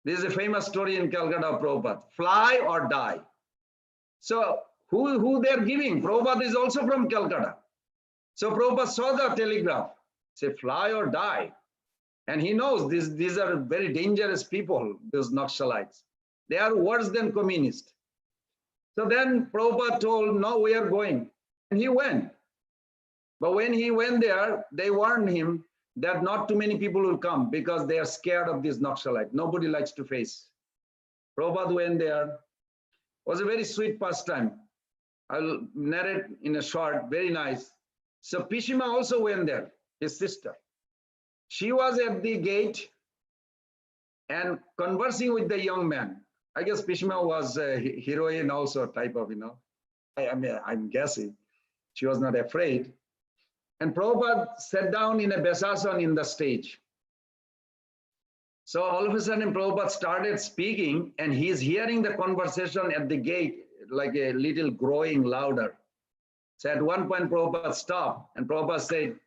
This is a famous story in Calcutta of Prabhupada. Fly or die. So who they're giving? Prabhupada is also from Calcutta. So Prabhupada saw the telegraph. Say fly or die. And he knows these are very dangerous people, those Naxalites. They are worse than communists. So then Prabhupada told, no, we are going. And he went. But when he went there, they warned him that not too many people will come because they are scared of this Naxalite. Nobody likes to face. Prabhupada went there. It was a very sweet pastime. I'll narrate in a short, very nice. So Pishima also went there, his sister. She was at the gate and conversing with the young man. I guess Pishima was a heroine also, type of, you know. I mean, I'm guessing. She was not afraid. And Prabhupada sat down in a Besasana in the stage. So all of a sudden Prabhupada started speaking, and he's hearing the conversation at the gate like a little growing louder. So at one point Prabhupada stopped, and Prabhupada said,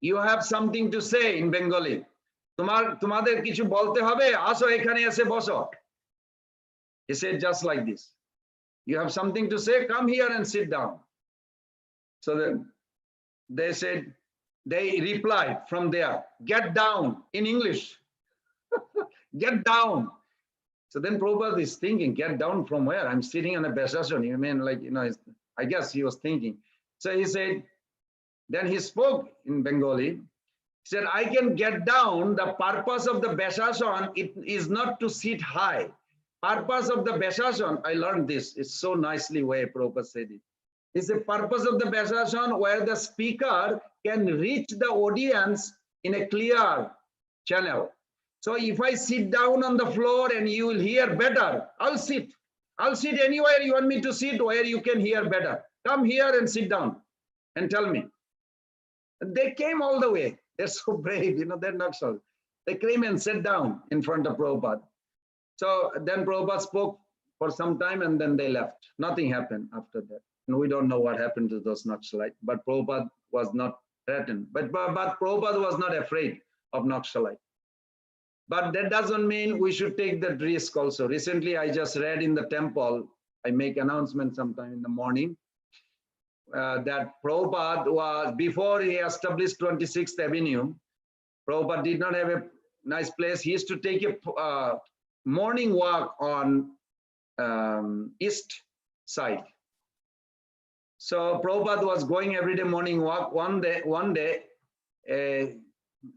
"You have something to say in Bengali. তোমাদের কিছু বলতে হবে, আসো এখানে এসে বসো." He said just like this. "You have something to say, come here and sit down." So then they said, they replied from there, "Get down," in English. Get down. So then Prabhupada is thinking, get down from where? I'm sitting on a Besasana. You mean like, I guess he was thinking. So he said, then he spoke in Bengali. He said, "I can get down. The purpose of the Besasana, it is not to sit high. Purpose of the Besasana," I learned this. It's so nicely way Prabhupada said it. It's the purpose of the Besasana where the speaker can reach the audience in a clear channel. So if I sit down on the floor and you will hear better, I'll sit. I'll sit anywhere you want me to sit where you can hear better. Come here and sit down and tell me. They came all the way. They're so brave, they're not so. They came and sat down in front of Prabhupada. So then Prabhupada spoke for some time and then they left. Nothing happened after that. And we don't know what happened to those Naxalites, but Prabhupada was not threatened. But Prabhupada was not afraid of Naxalites. But that doesn't mean we should take that risk also. Recently, I just read in the temple, I make announcement sometime in the morning, that Prabhupada was, before he established 26th Avenue, Prabhupada did not have a nice place. He used to take a morning walk on east side. So Prabhupada was going every day morning walk. One day, a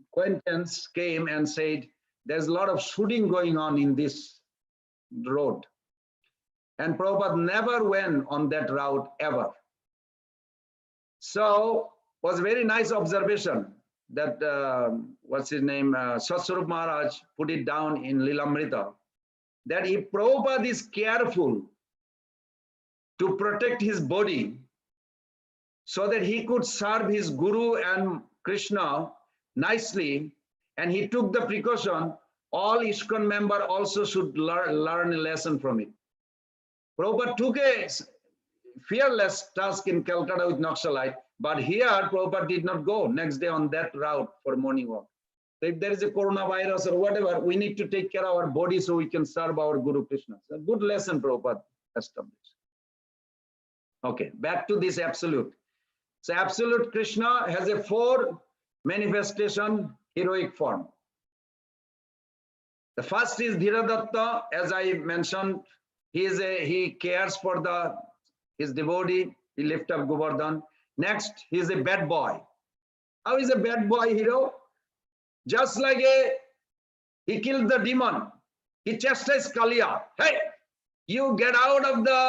acquaintance came and said, "There's a lot of shooting going on in this road." And Prabhupada never went on that route ever. So was a very nice observation that, what's his name, Satswarup Maharaj put it down in Lilamrita, that if Prabhupada is careful to protect his body so that he could serve his Guru and Krishna nicely, and he took the precaution, all ISKCON members also should learn a lesson from it. Prabhupada took a fearless task in Calcutta with Naxalite, but here Prabhupada did not go next day on that route for morning walk. So if there is a coronavirus or whatever, we need to take care of our body so we can serve our Guru Krishna. So good lesson Prabhupada established. Okay, back to this absolute. So absolute Krishna has a 4 manifestation heroic form. The first is Dhiradatta, as I mentioned. He cares for his devotee. He lifts up Govardhan. Next, he is a bad boy. How is a bad boy hero? Just like he killed the demon. He chastised Kaliya. Hey, you get out of the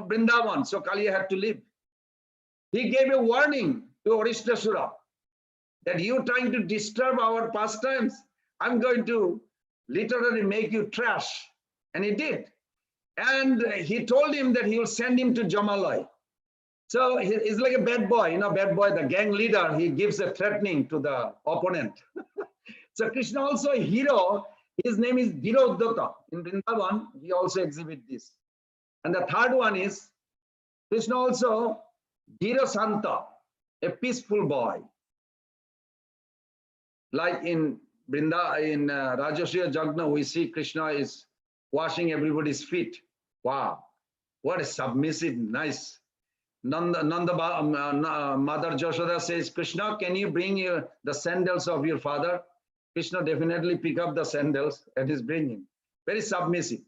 Vrindavan. So Kaliya had to leave. He gave a warning to Arishtasura that you trying to disturb our pastimes, I'm going to literally make you trash. And he did. And he told him that he will send him to Jamalai. So he's like a bad boy, bad boy, the gang leader, he gives a threatening to the opponent. So Krishna also a hero, his name is Dhirodata. In Vrindavan, he also exhibits this. And the third one is, Krishna also Dhira Santa, a peaceful boy. Like in Rajasuya Jagna, we see Krishna is washing everybody's feet. Wow, what a submissive, nice. Mother Jashoda says, "Krishna, can you bring the sandals of your father?" Krishna definitely pick up the sandals and is bringing. Very submissive.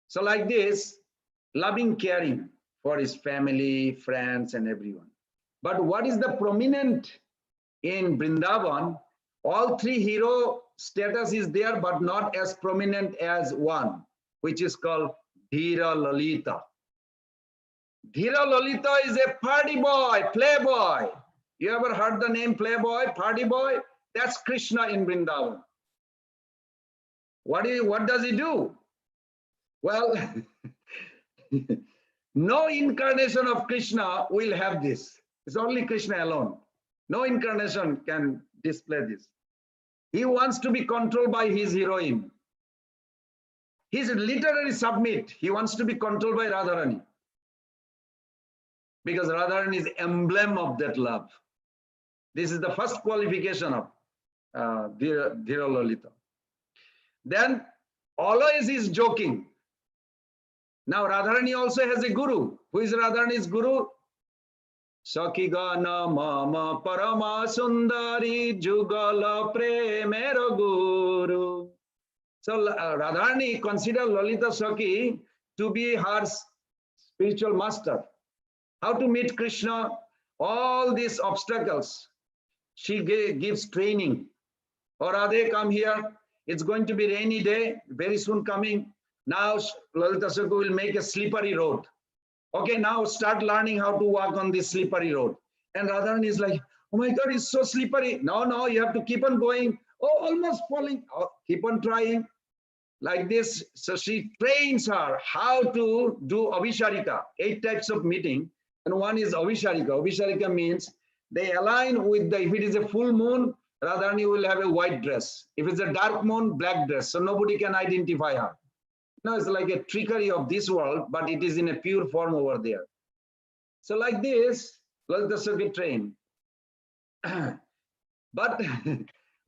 So like this, loving, caring for his family, friends, and everyone. But what is the prominent in Vrindavan? All 3 hero status is there, but not as prominent as one, which is called Dhira Lalita. Dhira Lalita is a party boy, playboy. You ever heard the name playboy, party boy? That's Krishna in Vrindavan. What does he do? Well, no incarnation of Krishna will have this. It's only Krishna alone. No incarnation can display this. He wants to be controlled by his heroine. He's literally submit. He wants to be controlled by Radharani. Because Radharani is emblem of that love. This is the first qualification of Dhira Lalita. Then always is joking. Now Radharani also has a guru. Who is Radharani's guru? Sakhi gana mama parama sundari jugala premera guru. So Radharani considered Lalita Sakhi to be her spiritual master. How to meet Krishna, all these obstacles. She gives training. Or Radhe, come here. It's going to be rainy day, very soon coming. Now Lalita Sakhi will make a slippery road. Okay, now start learning how to walk on this slippery road. And Radharani is like, oh my God, it's so slippery. No, you have to keep on going. Oh, almost falling. Oh, keep on trying. Like this. So she trains her how to do Avisharika, 8 types of meeting. And one is Avisharika. Avisharika means they align with the, if it is a full moon, Radharani will have a white dress. If it's a dark moon, black dress. So nobody can identify her. No, it's like a trickery of this world, but it is in a pure form over there. So like this, Lalita Sakhi train. But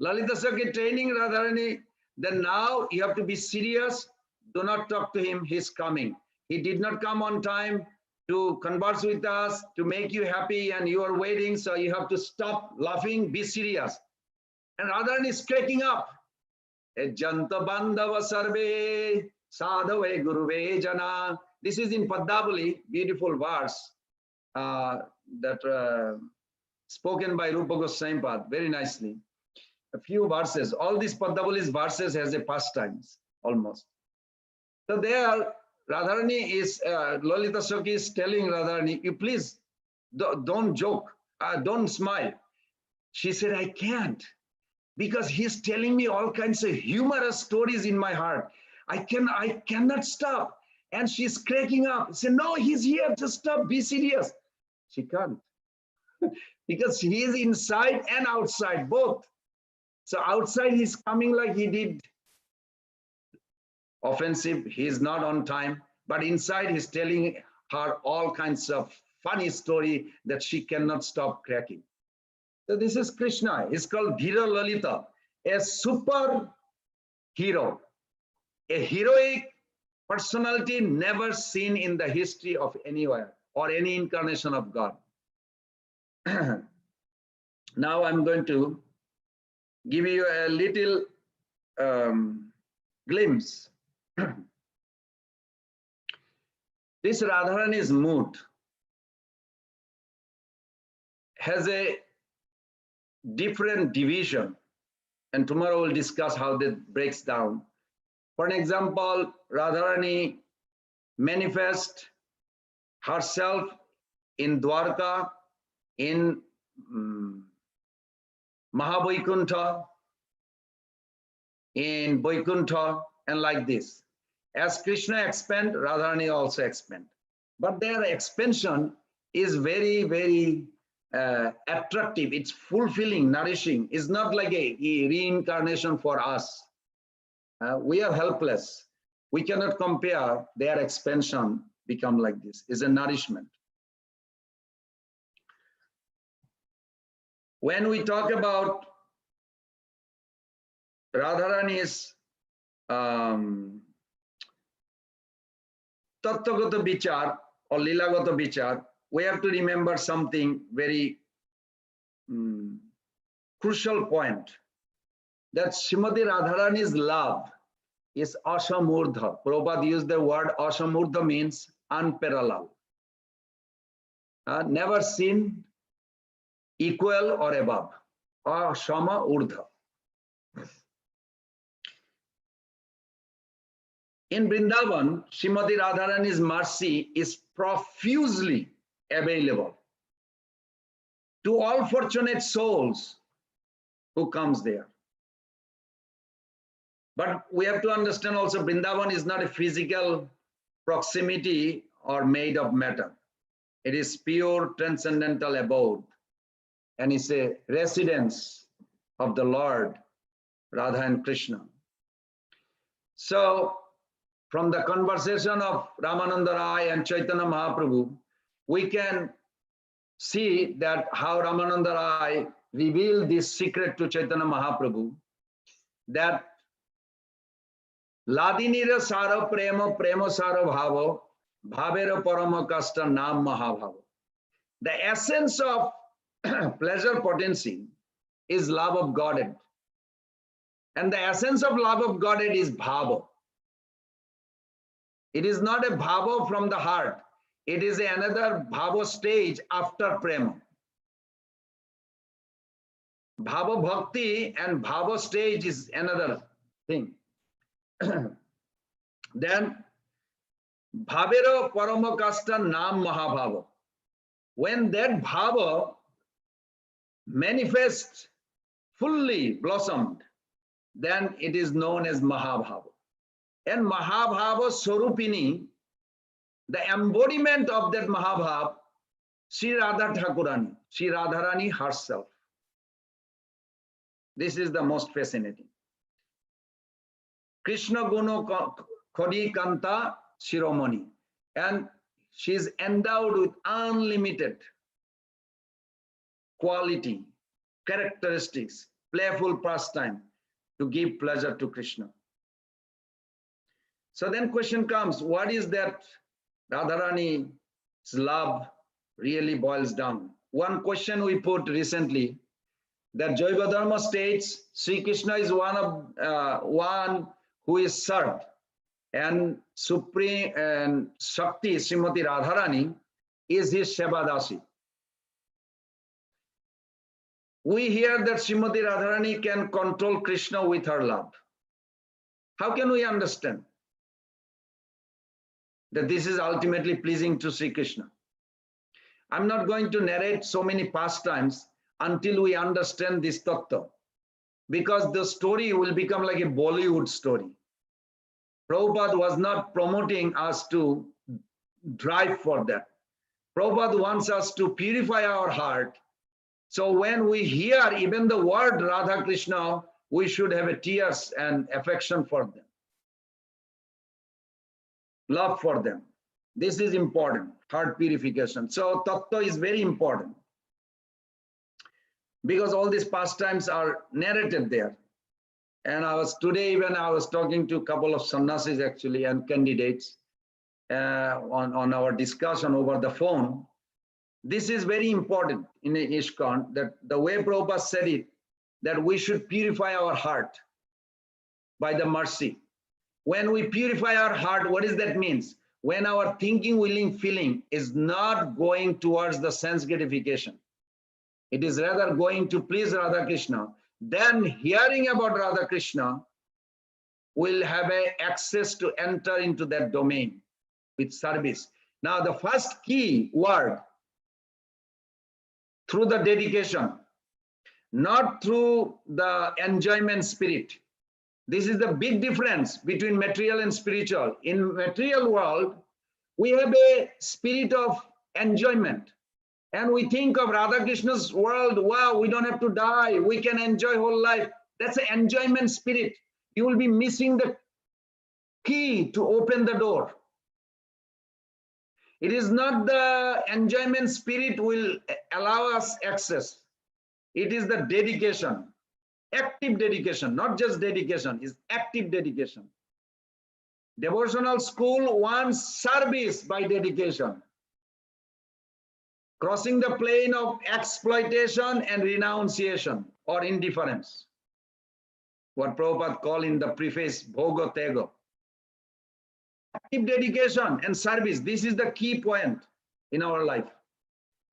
Lalita Sakhi training Radharani, then now you have to be serious. Do not talk to him, he's coming. He did not come on time to converse with us, to make you happy, and you are waiting, so you have to stop laughing, be serious. And Radharani is cracking up. Janta bandhava sarve sadhave guruve jana. This is in Padmavali, beautiful verse that spoken by Rupa Goswami Pad very nicely. A few verses. All these Padmavali's verses has a pastimes almost. So there, Radharani is, Lalita Sakhi is telling Radharani, you please don't joke, don't smile. She said, I can't, because he's telling me all kinds of humorous stories in my heart. I cannot stop. And she's cracking up. Say, no, he's here, just stop, be serious. She can't, because he is inside and outside, both. So outside he's coming like he did offensive, he's not on time, but inside he's telling her all kinds of funny story that she cannot stop cracking. So this is Krishna. He's called Dhira Lalita, a super hero, a heroic personality never seen in the history of anywhere or any incarnation of God. Now I'm going to give you a little glimpse. This Radharani's mood has a different division, and tomorrow we'll discuss how that breaks down. For an example, Radharani manifests herself in Dwarka, in Mahavaikuntha, in Vaikuntha, and like this. As Krishna expand, Radharani also expand. But their expansion is very, very attractive. It's fulfilling, nourishing. It's not like a reincarnation for us. We are helpless. We cannot compare their expansion become like this. It's a nourishment. When we talk about Radharani's Tattvagata Vichar or Lilagata Vichar, we have to remember something very crucial point, that Srimati Radharani's love is Asamurdha. Prabhupada used the word Asamurdha, means unparalleled. Never seen, equal or above. Asama Urdha. In Vrindavan, Srimati Radharani's mercy is profusely available to all fortunate souls who comes there. But we have to understand also, Vrindavan is not a physical proximity or made of matter. It is pure transcendental abode, and it's a residence of the Lord, Radha and Krishna. So, from the conversation of Ramananda Rai and Chaitanya Mahaprabhu, we can see that how Ramananda Rai revealed this secret to Chaitanya Mahaprabhu, that Ladinira Sara Prema Prema Sara Bhavo Bhavera Parama Kasta Nam Mahabhavo. The essence of pleasure potency is love of Godhead. And the essence of love of Godhead is bhava. It is not a bhava from the heart. It is another bhava stage after prema. Bhava bhakti and bhava stage is another thing. Then bhavera paramakasta nam mahabhava. When that bhava manifests fully blossomed, then it is known as mahabhava. And mahabhava swarupini, the embodiment of that mahabhava, Sri Radha Thakurani, Sri Radharani herself. This is the most fascinating. Krishna Guno Khodi Kanta Shiromani. And she is endowed with unlimited quality, characteristics, playful pastime to give pleasure to Krishna. So then question comes, what is that Radharani's love really boils down? One question we put recently, that Jaiva Dharma states Sri Krishna is one who is served, and Supreme and Shakti Srimati Radharani is his Shebadasi. We hear that Srimati Radharani can control Krishna with her love. How can we understand that this is ultimately pleasing to Sri Krishna? I'm not going to narrate so many pastimes until we understand this tattva, because the story will become like a Bollywood story. Prabhupada was not promoting us to drive for that. Prabhupada wants us to purify our heart. So when we hear even the word Radha Krishna, we should have a tears and affection for them, love for them. This is important, heart purification. So tattva is very important, because all these pastimes are narrated there. And today even I was talking to a couple of sannyasis actually and candidates on our discussion over the phone. This is very important in ISKCON, that the way Prabhupada said it, that we should purify our heart by the mercy. When we purify our heart, what does that mean? When our thinking, willing, feeling is not going towards the sense gratification, it is rather going to please Radha Krishna, then hearing about Radha Krishna will have access to enter into that domain with service. Now the first key word, through the dedication, not through the enjoyment spirit. This is the big difference between material and spiritual. In material world, we have a spirit of enjoyment. And we think of Radha Krishna's world, wow, we don't have to die, we can enjoy whole life. That's an enjoyment spirit. You will be missing the key to open the door. It is not the enjoyment spirit will allow us access. It is the dedication, active dedication, not just dedication, is active dedication. Devotional school wants service by dedication. Crossing the plane of exploitation and renunciation or indifference. What Prabhupada called in the preface, Bhoga Tego. Active dedication and service, this is the key point in our life.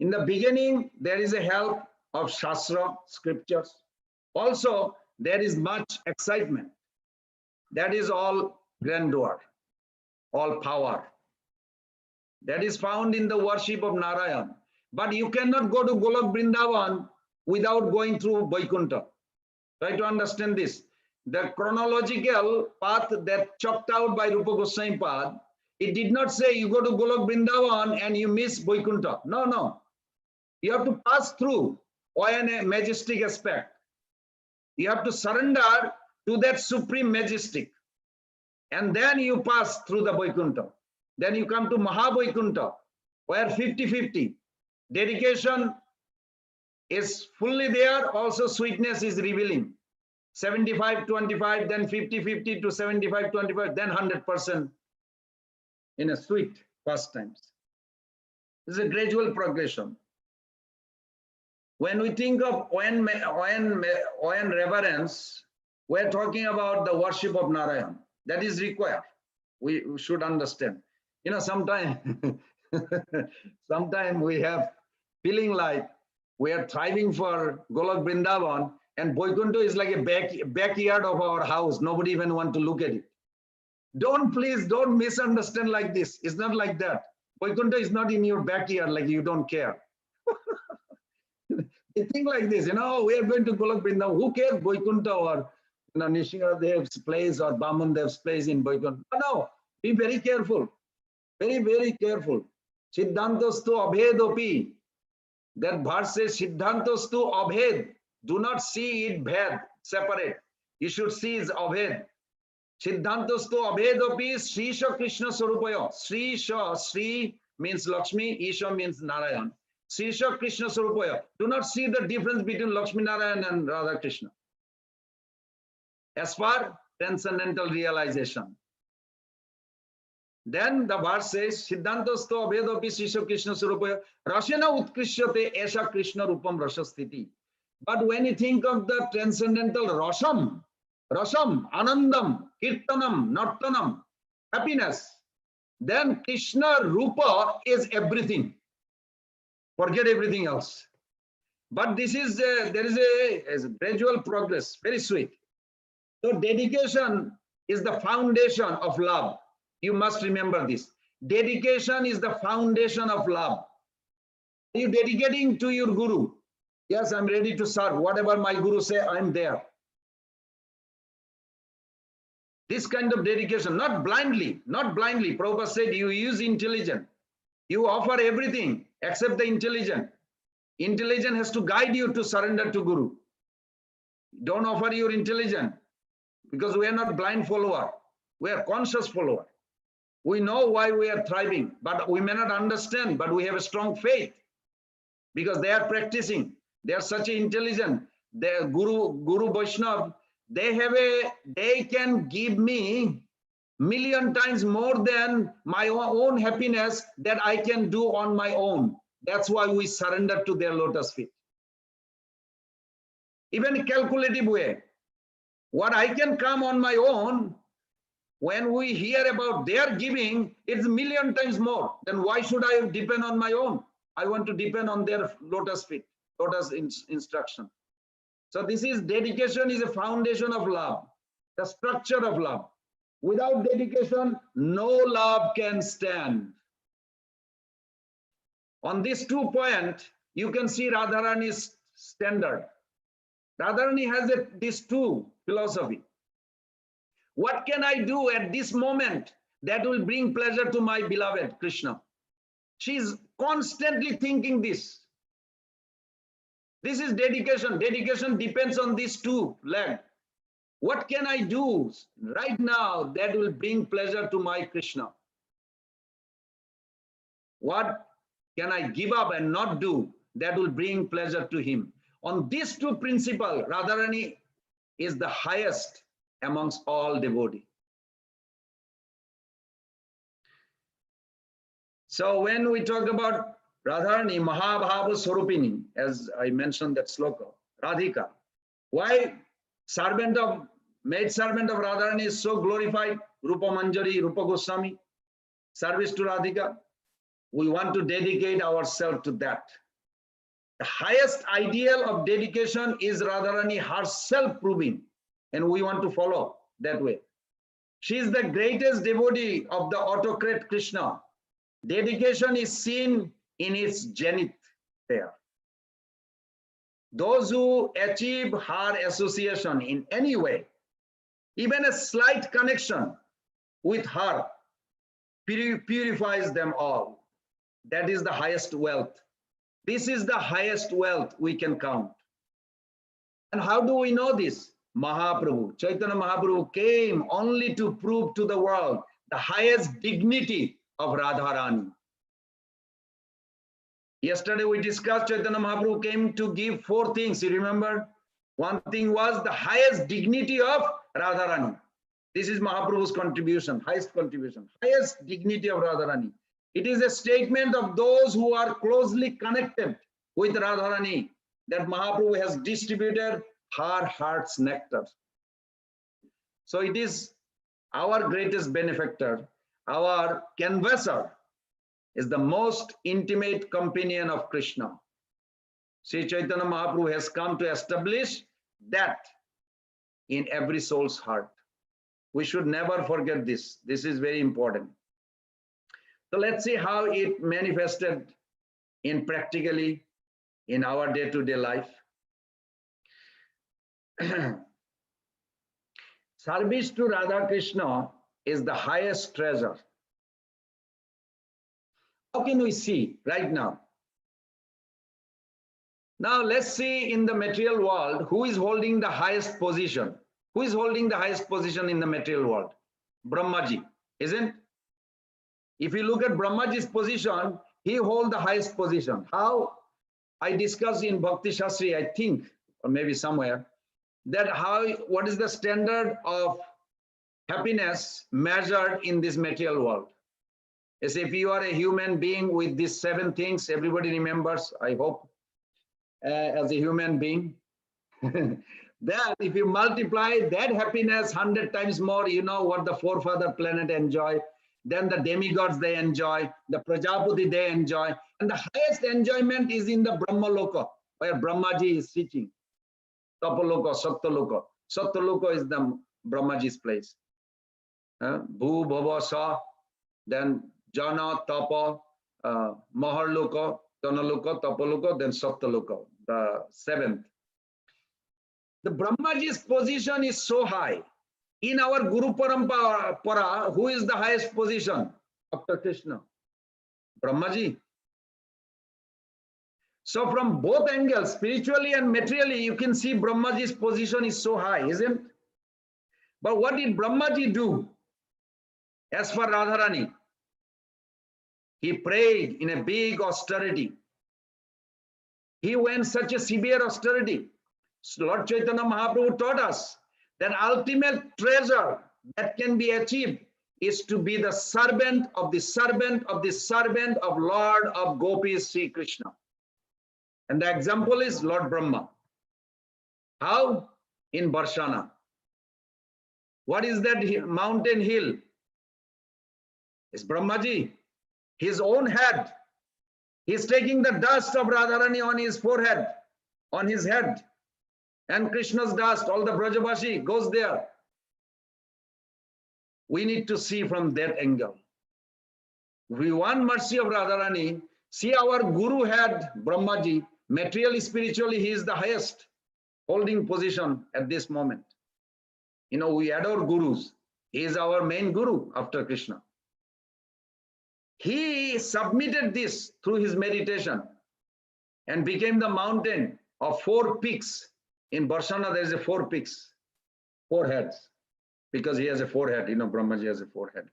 In the beginning, there is a help of Shastra, scriptures. Also, there is much excitement. That is all grandeur, all power. That is found in the worship of Narayan. But you cannot go to Golok Vrindavan without going through Vaikuntha. Try to understand this. The chronological path that chalked out by Rupa Goswami Pad It did not say you go to Golok Vrindavan and you miss Vaikuntha. No, no. You have to pass through a majestic aspect. You have to surrender to that supreme majestic. And then you pass through the Vaikuntha. Then you come to Mahavaikuntha, where 50-50. Dedication is fully there, also sweetness is revealing. 75-25, then 50-50 to 75-25, then 100% in a sweet pastimes. This is a gradual progression. When we think of Oyan reverence, we're talking about the worship of Narayan. That is required. We should understand. You know, sometimes we have feeling like we are thriving for Golok Vrindavan, and Vaikuntha is like a backyard of our house. Nobody even want to look at it. Please don't misunderstand like this. It's not like that. Vaikuntha is not in your backyard, like you don't care. They think like this, you know, we are going to Golok Vrindavan. Who cares Vaikuntha or Nishingadev's place or Bamandev's place in Vaikuntha? No, be very careful. Very, very careful. Siddhantastu abhedopi. That verse says Siddhantastu abhed. Do not see it bhed, separate. You should see it abhed. Siddhantastu abhedopi Srisha Krishna Swarupaya. Sri means Lakshmi, Isha means Narayan. Srisha Krishna Swarupaya. Do not see the difference between Lakshmi Narayan and Radha Krishna. As far transcendental realization. Then the verse says, Siddhantasto abhedopi Srisha Krishna Swarupaya Rashena utkrishyate esha Krishna rupam rasasthiti. But when you think of the transcendental Rasam, Anandam, Kirtanam, Nartanam, happiness, then Krishna Rupa is everything. Forget everything else. But this is there is a gradual progress, very sweet. So dedication is the foundation of love. You must remember this. Dedication is the foundation of love. Are you dedicating to your guru? Yes, I'm ready to serve. Whatever my guru say, I'm there. This kind of dedication, not blindly. Prabhupada said you use intelligence. You offer everything except the intelligence. Intelligence has to guide you to surrender to guru. Don't offer your intelligence, because we are not blind follower. We are conscious follower. We know why we are thriving, but we may not understand, but we have a strong faith because they are practicing. They are such intelligent. Their Guru Vaishnav, they can give me million times more than my own happiness that I can do on my own. That's why we surrender to their lotus feet. Even a calculative way. What I can come on my own, when we hear about their giving, it's a million times more. Then why should I depend on my own? I want to depend on their lotus feet, lotus instruction. So this is dedication is a foundation of love, the structure of love. Without dedication, no love can stand. On these 2 points, you can see Radharani's standard. Radharani has these 2 philosophy. What can I do at this moment that will bring pleasure to my beloved Krishna? She is constantly thinking this. This is dedication. Dedication depends on these 2 legs. What can I do right now that will bring pleasure to my Krishna? What can I give up and not do that will bring pleasure to him? On these 2 principles, Radharani is the highest amongst all devotees. So when we talk about Radharani, Mahabhava Swarupini, as I mentioned that sloka, Radhika, why maid servant of Radharani is so glorified? Rupa Manjari, Rupa Goswami, service to Radhika. We want to dedicate ourselves to that. The highest ideal of dedication is Radharani herself proving, and we want to follow that way. She is the greatest devotee of the autocrat Krishna. Dedication is seen in its zenith there. Those who achieve her association in any way, even a slight connection with her, purifies them all. That is the highest wealth. This is the highest wealth we can count. And how do we know this? Mahaprabhu, Chaitanya Mahaprabhu came only to prove to the world the highest dignity of Radharani. Yesterday we discussed Chaitanya Mahaprabhu came to give 4 things, you remember? One thing was the highest dignity of Radharani. This is Mahaprabhu's contribution, highest dignity of Radharani. It is a statement of those who are closely connected with Radharani, that Mahaprabhu has distributed her heart's nectar. So it is our greatest benefactor, our canvasser, is the most intimate companion of Krishna. Sri Chaitanya Mahaprabhu has come to establish that in every soul's heart. We should never forget this. This is very important. So let's see how it manifested in practically in our day-to-day life. Service to Radha Krishna is the highest treasure. How can we see right now? Now let's see in the material world who is holding the highest position. Who is holding the highest position in the material world? Brahmaji, isn't? If you look at Brahmaji's position, he holds the highest position. How? I discussed in Bhakti Shastri, I think, or maybe somewhere, that what is the standard of happiness measured in this material world? As if you are a human being with these 7 things, everybody remembers, I hope, as a human being. Then if you multiply that happiness 100 times more, you know what the forefather planet enjoy, then the demigods they enjoy, the Prajapati they enjoy, and the highest enjoyment is in the Brahma Loka, where Brahmaji is sitting. Tapaloka, Satyaloka. Satyaloka is the Brahmaji's place. Bhu, Bhava, Sa, then Jana, Tapa, Maharloka, Janaloka, Tapaloka, then Satyaloka, the 7th. The Brahmaji's position is so high. In our Guru Parampara, who is the highest position after Krishna? Brahmaji. So from both angles, spiritually and materially, you can see Brahmaji's position is so high, isn't it? But what did Brahmaji do? As for Radharani, he prayed in a big austerity. He went such a severe austerity. Lord Chaitanya Mahaprabhu taught us that ultimate treasure that can be achieved is to be the servant of the servant of the servant of Lord of Gopis, Sri Krishna. And the example is Lord Brahma. How? In Barshana. What is that mountain hill? It's Brahmaji. His own head. He's taking the dust of Radharani on his forehead, on his head. And Krishna's dust, all the Brajavashi goes there. We need to see from that angle. If we want mercy of Radharani, see our Guru had Brahmaji. Materially, spiritually, he is the highest holding position at this moment. You know, we adore gurus. He is our main guru after Krishna. He submitted this through his meditation and became the mountain of 4 peaks. In Barshana, there is a 4 peaks, 4 heads, because he has a forehead. You know, Brahmaji has a forehead.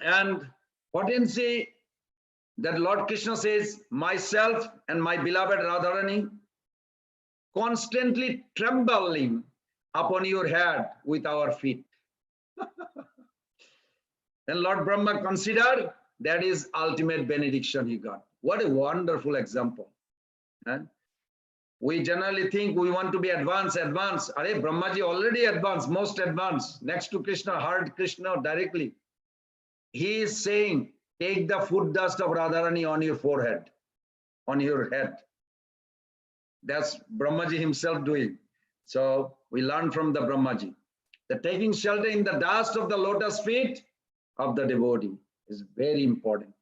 And potency that Lord Krishna says, myself and my beloved Radharani constantly trembling upon your head with our feet. Then Lord Brahma considered that is ultimate benediction he got. What a wonderful example. We generally think we want to be advanced. Are Brahmaji already advanced, most advanced, next to Krishna, heard Krishna directly. He is saying, take the foot dust of Radharani on your forehead, on your head. That's Brahmaji himself doing. So we learn from the Brahmaji. The taking shelter in the dust of the lotus feet of the devotee is very important.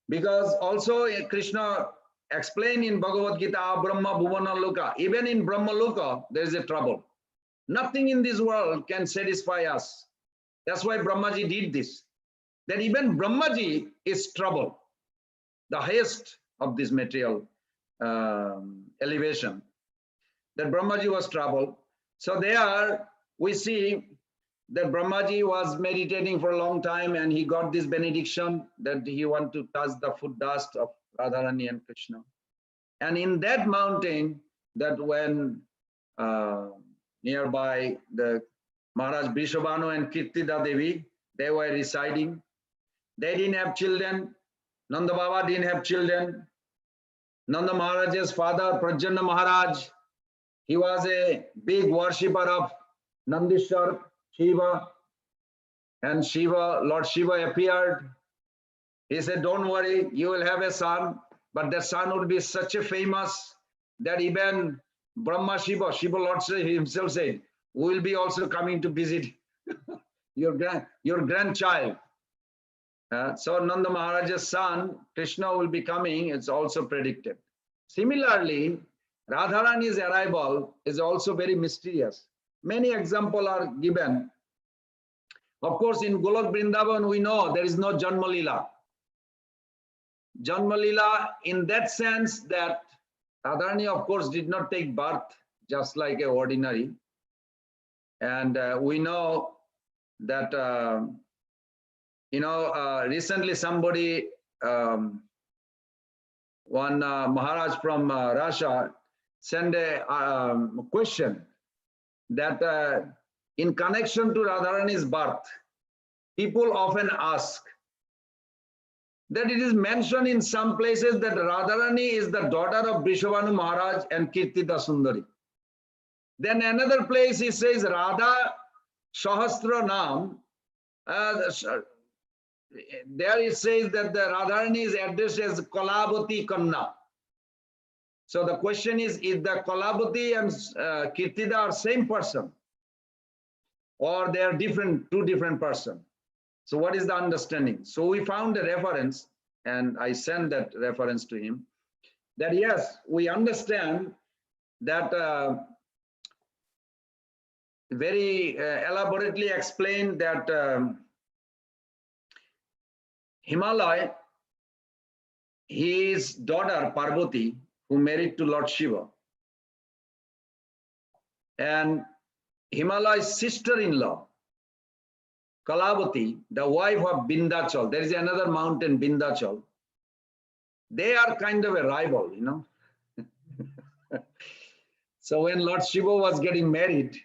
Because also Krishna explained in Bhagavad Gita, Brahma Bhuvana Loka, even in Brahma Loka, there is a trouble. Nothing in this world can satisfy us. That's why Brahmaji did this. That even Brahmaji is trouble, the highest of this material elevation. That Brahmaji was trouble. So there we see that Brahmaji was meditating for a long time and he got this benediction that he want to touch the foot dust of Radharani and Krishna. And in that mountain, that when nearby the Maharaj Vrishabhanu and Kirtida Devi, they were residing. They didn't have children. Nanda Baba didn't have children. Nanda Maharaj's father, Prajna Maharaj, he was a big worshipper of Nandishwar, Shiva. And Shiva, Lord Shiva appeared. He said, don't worry, you will have a son. But that son would be such a famous that even Brahma Shiva, Shiva Lord himself said, we will be also coming to visit your grandchild. So Nanda Maharaj's son, Krishna, will be coming, it's also predicted. Similarly, Radharani's arrival is also very mysterious. Many examples are given. Of course, in Golok Vrindavan, we know there is no Janma Lila. Janma Lila in that sense that Radharani, of course, did not take birth just like an ordinary. And we know that, recently somebody, one Maharaj from Russia, sent a question that in connection to Radharani's birth, people often ask that it is mentioned in some places that Radharani is the daughter of Vrishabhanu Maharaj and Kirtida Sundari. Then another place he says Radha Sahasra Nam. There it says that the Radharani is addressed as Kalabati Kanna. So the question is the Kalabati and Kirtida are same person, or they are different, two different persons? So what is the understanding? So we found a reference, and I sent that reference to him, that yes, we understand that very elaborately explained that Himalaya, his daughter Parvati, who married to Lord Shiva, and Himalaya's sister-in-law, Kalavati, the wife of Vindhyachal, there is another mountain, Vindhyachal. They are kind of a rival, you know. So when Lord Shiva was getting married,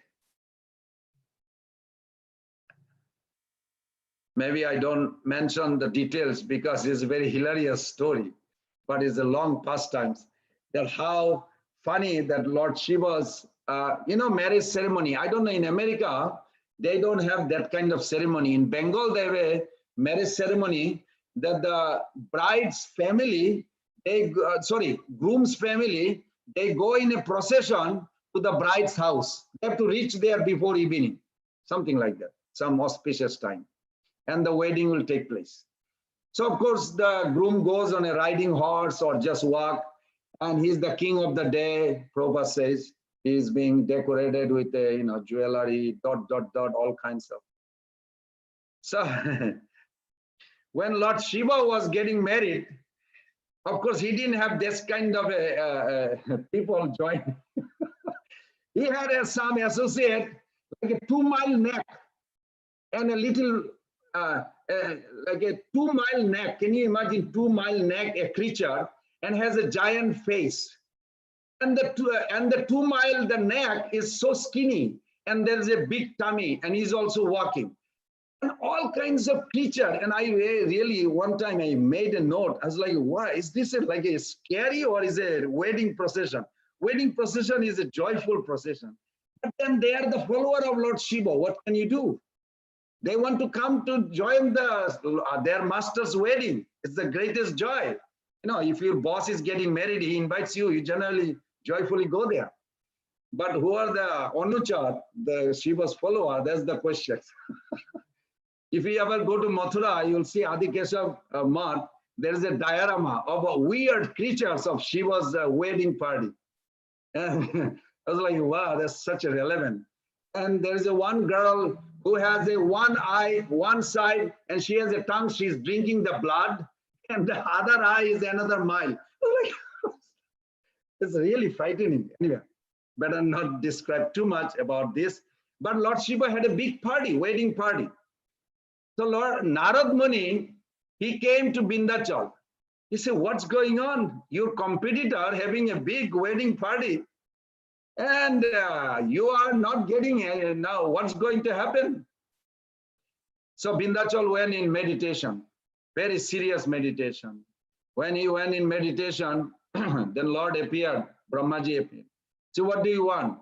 maybe I don't mention the details because it's a very hilarious story, but it's a long pastimes. That how funny that Lord Shiva's, marriage ceremony. I don't know, in America, they don't have that kind of ceremony. In Bengal, they have a marriage ceremony that the bride's family, groom's family, they go in a procession to the bride's house. They have to reach there before evening, something like that, some auspicious time. And the wedding will take place. So of course, the groom goes on a riding horse or just walk, and he's the king of the day, Prabhupada says. He's being decorated with a, jewelry, ... all kinds of. So when Lord Shiva was getting married, of course, he didn't have this kind of people join. He had some associate, like a 2-mile neck and a little, like a 2-mile neck. Can you imagine 2-mile neck, a creature, and has a giant face? And the 2-mile, the neck is so skinny, and there's a big tummy, and he's also walking. And all kinds of creature. And I really, one time I made a note. I was like, why? Is this like a scary or is a wedding procession? Wedding procession is a joyful procession. But then they are the follower of Lord Shiva. What can you do? They want to come to join their master's wedding. It's the greatest joy. If your boss is getting married, he invites you, you generally joyfully go there. But who are the Anuchar, the Shiva's follower? That's the question. If you ever go to Mathura, you'll see Adi Keshav Math. There is a diorama of weird creatures of Shiva's wedding party. And I was like, wow, that's such a relevant. And there is one girl who has a one eye, one side, and she has a tongue, she's drinking the blood, and the other eye is another mile. It's really frightening. Anyway, better not describe too much about this. But Lord Shiva had a big party, wedding party. So Lord Narad Muni, he came to Vindhyachal. He said, what's going on? Your competitor having a big wedding party, and you are not getting it. Now what's going to happen? So Vindhyachal went in meditation, very serious meditation. When he went in meditation, then Lord appeared, Brahmaji appeared. So what do you want?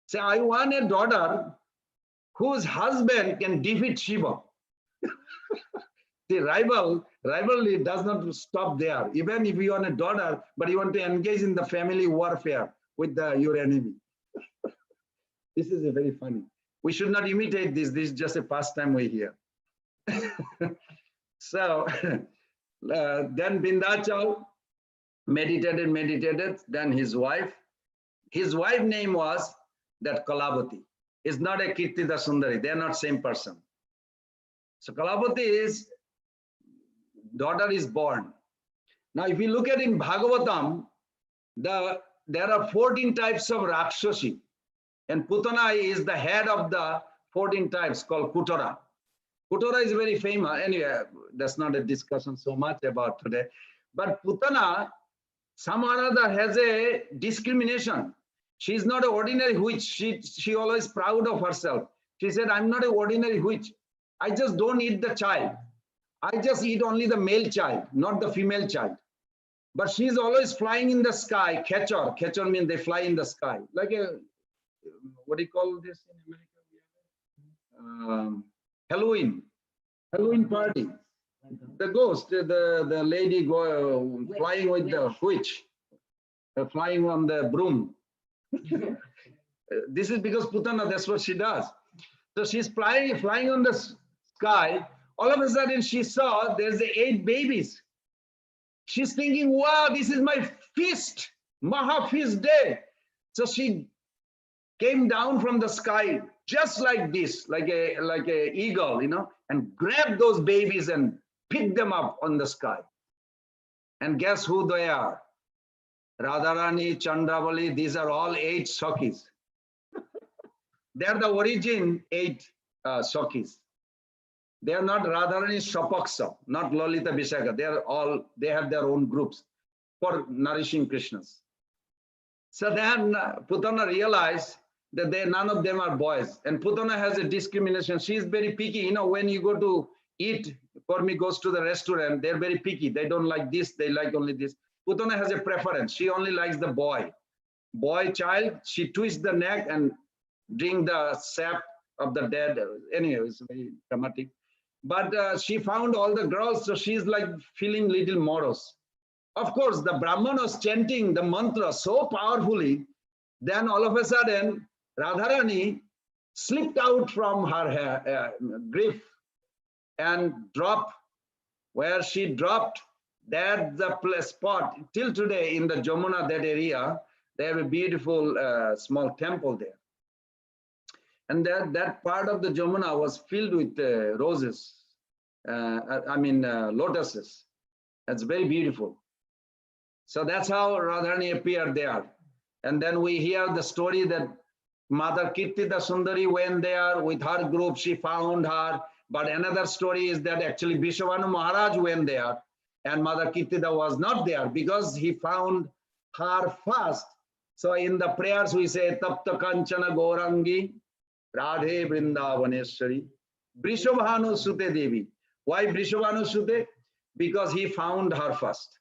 Say, I want a daughter whose husband can defeat Shiva. The rivalry does not stop there. Even if you want a daughter, but you want to engage in the family warfare with your enemy. This is a very funny. We should not imitate this. This is just a pastime we hear. So then Vindhyachal meditated. Then his wife name was that Kalavati. It's not a Kirtida Sundari. They are not same person. So Kalavati's daughter is born. Now, if you look at in Bhagavatam, there are 14 types of Rakshasi, and Putana is the head of the 14 types called Kutara. Kutara is very famous. Anyway, that's not a discussion so much about today. But Putana, somehow or other, has a discrimination. She's not an ordinary witch. She always proud of herself. She said, I'm not an ordinary witch. I just don't eat the child. I just eat only the male child, not the female child. But she's always flying in the sky. Catcher. Catcher means they fly in the sky. Like a, what do you call this in America? Halloween party. The ghost, the lady flying with the witch, flying on the broom. This is because Putana, that's what she does. So she's flying on the sky. All of a sudden she saw there's 8 babies. She's thinking, wow, this is my feast, Maha feast day. So she came down from the sky just like this, like a eagle, you know, and grabbed those babies and picked them up on the sky. And guess who they are? Radharani, Chandravali, these are all 8 Sakis. They're the origin 8 Sakis. They are not Radharani Shapaksa, not Lalita Vishaka. They have their own groups for nourishing Krishnas. So then Putana realized that none of them are boys. And Putana has a discrimination. She is very picky. You know, when you go to eat, Kormi goes to the restaurant, they're very picky. They don't like this, they like only this. Putana has a preference. She only likes the boy. Boy child, she twists the neck and drink the sap of the dead. Anyway, it's very dramatic. But she found all the girls, so she's like feeling little morose. Of course, the Brahman was chanting the mantra so powerfully, then all of a sudden, Radharani slipped out from her grip and dropped. Where she dropped, that's the spot. Till today in the Jamuna, that area, they have a beautiful small temple there. And that part of the Jamuna was filled with roses, lotuses. That's very beautiful. So that's how Radharani appeared there. And then we hear the story that Mother Kirtida Sundari went there with her group, she found her. But another story is that actually Vishwavanu Maharaj went there and Mother Kirtida was not there because he found her first. So in the prayers we say, Tapta Kanchana Gaurangi, Radhe Vrindavaneshwari, Vrishabhanu Sute Devi. Why Vrishabhanu Sute? Because he found her first.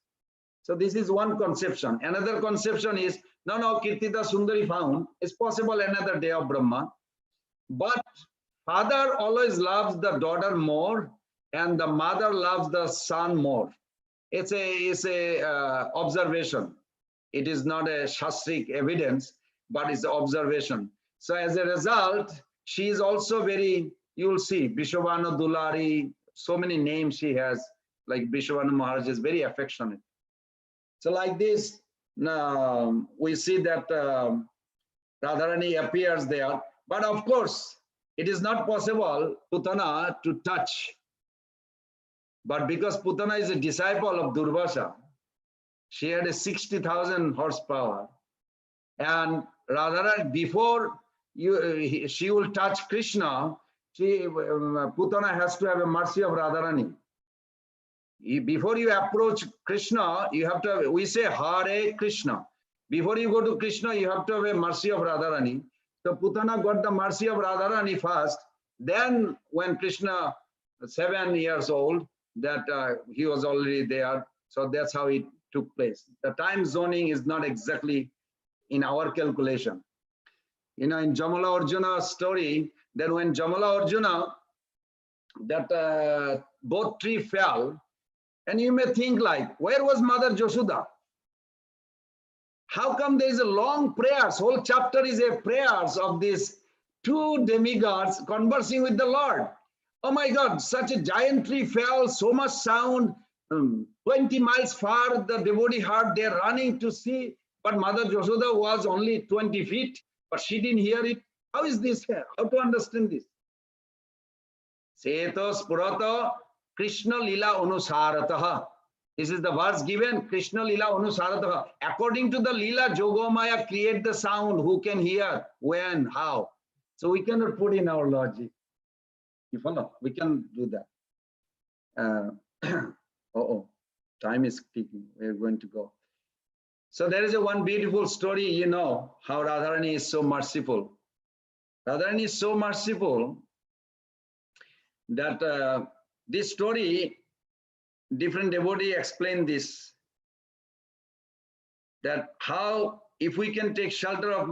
So this is one conception. Another conception is, no, Kirtida Sundari found. It's possible another day of Brahma. But father always loves the daughter more and the mother loves the son more. It's a observation. It is not a shastric evidence, but it's an observation. So as a result, she is also very, you'll see, Vishwavanu Dulari, so many names she has, like Vishwavanu Maharaj is very affectionate. So like this, we see that Radharani appears there. But of course, it is not possible Putana to touch. But because Putana is a disciple of Durvasa, she had a 60,000 horsepower. And Radharani, before she will touch Krishna, Putana has to have a mercy of Radharani. Before you approach Krishna, you have to, we say Hare Krishna. Before you go to Krishna, you have to have a mercy of Radharani. So Putana got the mercy of Radharani first. Then when Krishna, 7 years old, that he was already there. So that's how it took place. The time zoning is not exactly in our calculation. You know, in Jamala Arjuna's story, that when Jamala Arjuna, that both tree fell, and you may think like, where was Mother Josuda? How come there is a long prayers? Whole chapter is a prayers of these two demigods conversing with the Lord. Oh my God, such a giant tree fell, so much sound, 20 miles far, the devotee heard, they're running to see, but Mother Josoda was only 20 feet, but she didn't hear it. How is this? How to understand this? Seto spurata Krishna lila anusarataha. This is the verse given, Krishna lila anusarataha. According to the lila, Jogomaya create the sound, who can hear, when, how. So we cannot put in our logic. You follow? We can do that. Time is ticking. We're going to go. So there is a one beautiful story, you know, how Radharani is so merciful. Radharani is so merciful that this story, different devotee explain this, that how if we can take shelter of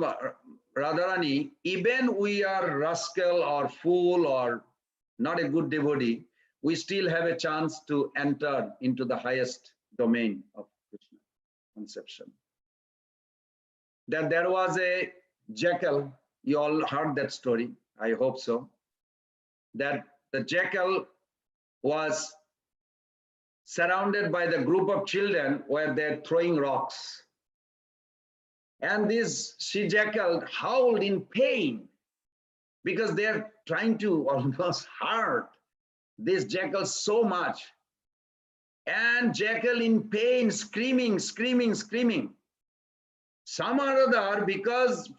Radharani, even we are rascal or fool or not a good devotee, we still have a chance to enter into the highest domain of Krishna conception. That there was a jackal, you all heard that story, I hope so, that the jackal was surrounded by the group of children where they're throwing rocks. And this she jackal howled in pain because they're trying to almost hurt this jackal so much. And jackal in pain, screaming, screaming, screaming. Some or other, because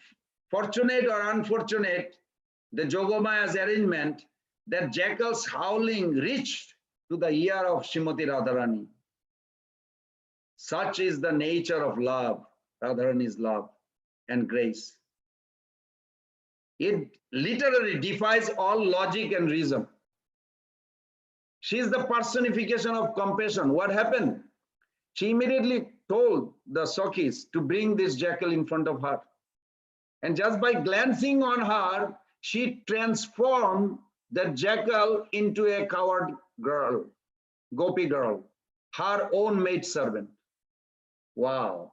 fortunate or unfortunate, the Jogomaya's arrangement, that jackal's howling reached to the ear of Srimati Radharani. Such is the nature of love, Radharani's love and grace. It literally defies all logic and reason. She is the personification of compassion. What happened? She immediately told the Sakhis to bring this jackal in front of her. And just by glancing on her, she transformed the jackal into a coward girl, gopi girl, her own maidservant. Wow.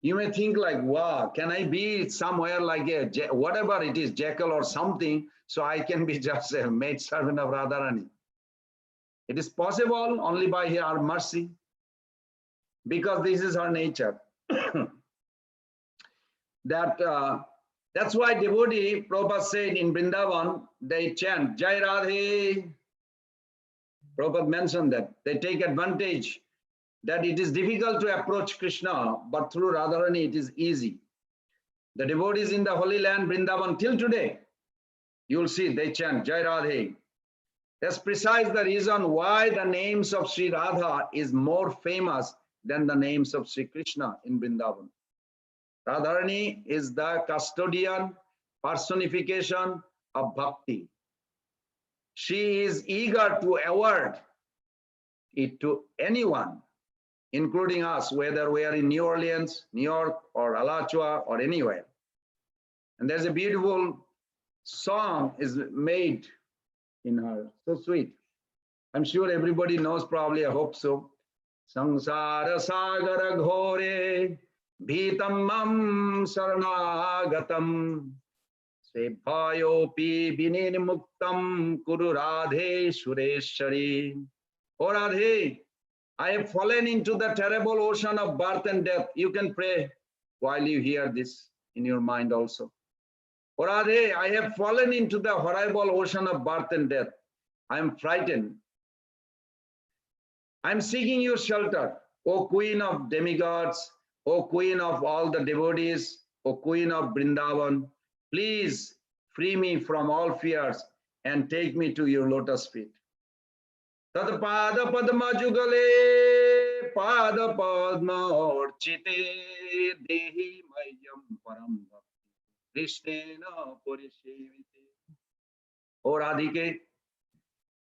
You may think like, wow, can I be somewhere like a, whatever it is, jackal or something, so I can be just a maidservant of Radharani. It is possible only by her mercy, because this is her nature. That's why devotee, Prabhupada said in Vrindavan, they chant Jai Radhe. Prabhupada mentioned that. They take advantage that it is difficult to approach Krishna, but through Radharani it is easy. The devotees in the Holy Land, Vrindavan, till today, you will see they chant Jai Radhe. That's precise the reason why the names of Sri Radha is more famous than the names of Sri Krishna in Vrindavan. Radharani is the custodian, personification of bhakti. She is eager to award it to anyone, including us, whether we are in New Orleans, New York, or Alachua, or anywhere. And there's a beautiful song is made in her, so sweet. I'm sure everybody knows, probably, I hope so. Sangsara sagara ghore bhitam mam saranagatam svebhayopi vinin muktam kuru radhe sureshwari. Oh Radhe, I have fallen into the terrible ocean of birth and death. You can pray while you hear this in your mind also. O Radhe, I have fallen into the horrible ocean of birth and death. I am frightened. I am seeking your shelter, O Queen of demigods, O Queen of all the devotees, O Queen of Vrindavan. Please free me from all fears and take me to your lotus feet. Tat pada padma jugale pada padma orchite dehi mayam param bhakti krishnena parisevite. O Radhike,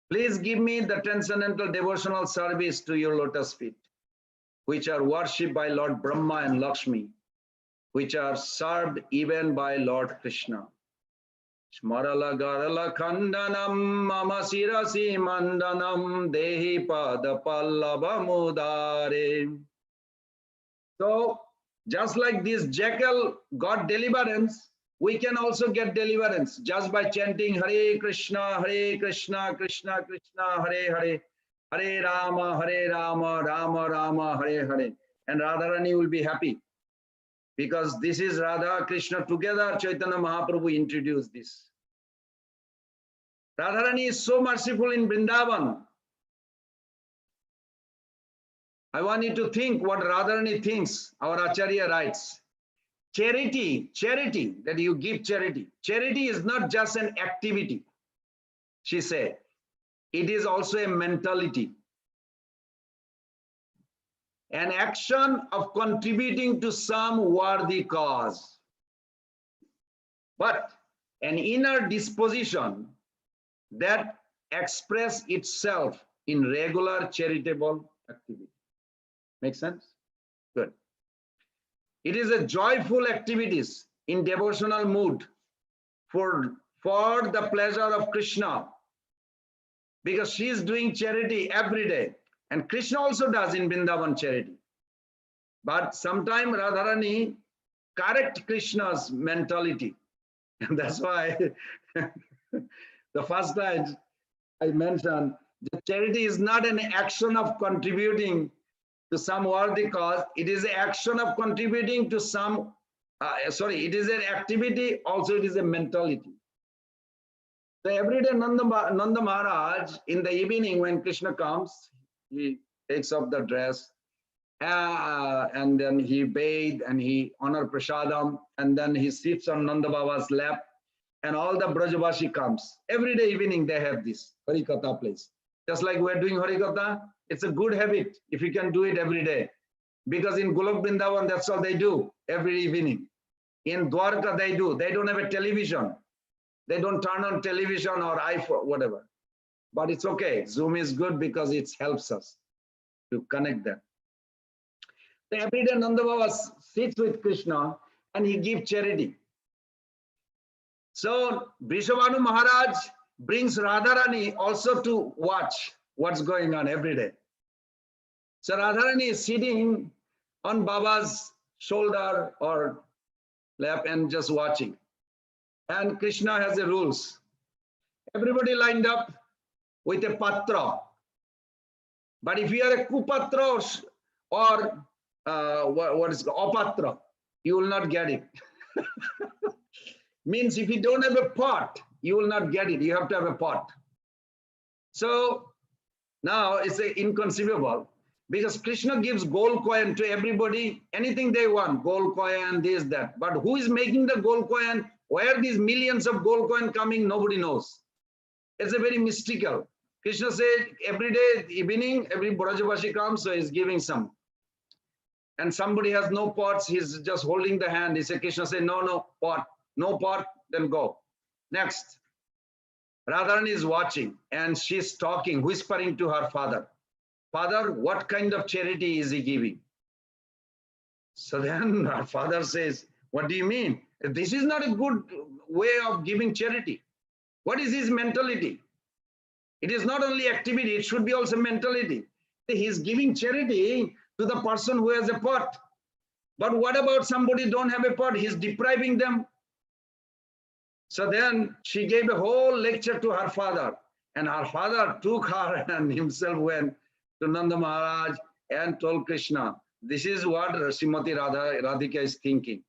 please give me the transcendental devotional service to your lotus feet, which are worshipped by Lord Brahma and Lakshmi, which are served even by Lord Krishna. Smarala garala khandanam mama sirasi mandanam dehi pada pallava mudare. So, just like this jackal got deliverance, we can also get deliverance just by chanting Hare Krishna, Krishna Krishna, Hare Hare, Hare Rama, Rama Rama, Hare Hare. And Radharani will be happy. Because this is Radha Krishna together, Chaitanya Mahaprabhu introduced this. Radharani is so merciful in Vrindavan. I want you to think what Radharani thinks. Our Acharya writes, charity, that you give charity. Charity is not just an activity, she said. It is also a mentality. An action of contributing to some worthy cause, but an inner disposition that expresses itself in regular charitable activity. Make sense? Good. It is a joyful activities in devotional mood for the pleasure of Krishna, because she is doing charity every day. And Krishna also does in Vrindavan charity. But sometimes Radharani correct Krishna's mentality. And that's why the first time I mentioned that charity is not an action of contributing to some worthy cause. It is an action of contributing to some, it is an activity, also it is a mentality. So every day Nanda Maharaj, in the evening when Krishna comes, he takes off the dress and then he bathes and he honor prasadam, and then he sits on Nanda Baba's lap, and all the Brajavashi comes. Every day evening they have this Harikatha place. Just like we're doing Harikatha, it's a good habit if you can do it every day. Because in Golok Vrindavan, that's all they do every evening. In Dwarka they do. They don't have a television. They don't turn on television or iPhone, whatever. But it's okay. Zoom is good because it helps us to connect them. So every day Nanda Baba sits with Krishna and he gives charity. So Vrishabhanu Maharaj brings Radharani also to watch what's going on every day. So Radharani is sitting on Baba's shoulder or lap and just watching. And Krishna has the rules. Everybody lined up with a patra. But if you are a kupatra or what is called apatra, you will not get it. Means if you don't have a pot, you will not get it. You have to have a pot. So now it's inconceivable, because Krishna gives gold coin to everybody, anything they want, gold coin, this, that. But who is making the gold coin? Where these millions of gold coin coming? Nobody knows. It's a very mystical. Krishna said every day, evening, every Brajavashi comes, so he's giving some. And somebody has no pots, he's just holding the hand. He said, Krishna said, no pot, then go. Next. Radharani is watching and she's talking, whispering to her father. Father, what kind of charity is he giving? So then her father says, what do you mean? This is not a good way of giving charity. What is his mentality? It is not only activity, it should be also mentality. He's giving charity to the person who has a pot. But what about somebody who don't have a pot? He's depriving them. So then she gave a whole lecture to her father, and her father took her and himself went to Nanda Maharaj and told Krishna, this is what Srimati Radhika is thinking.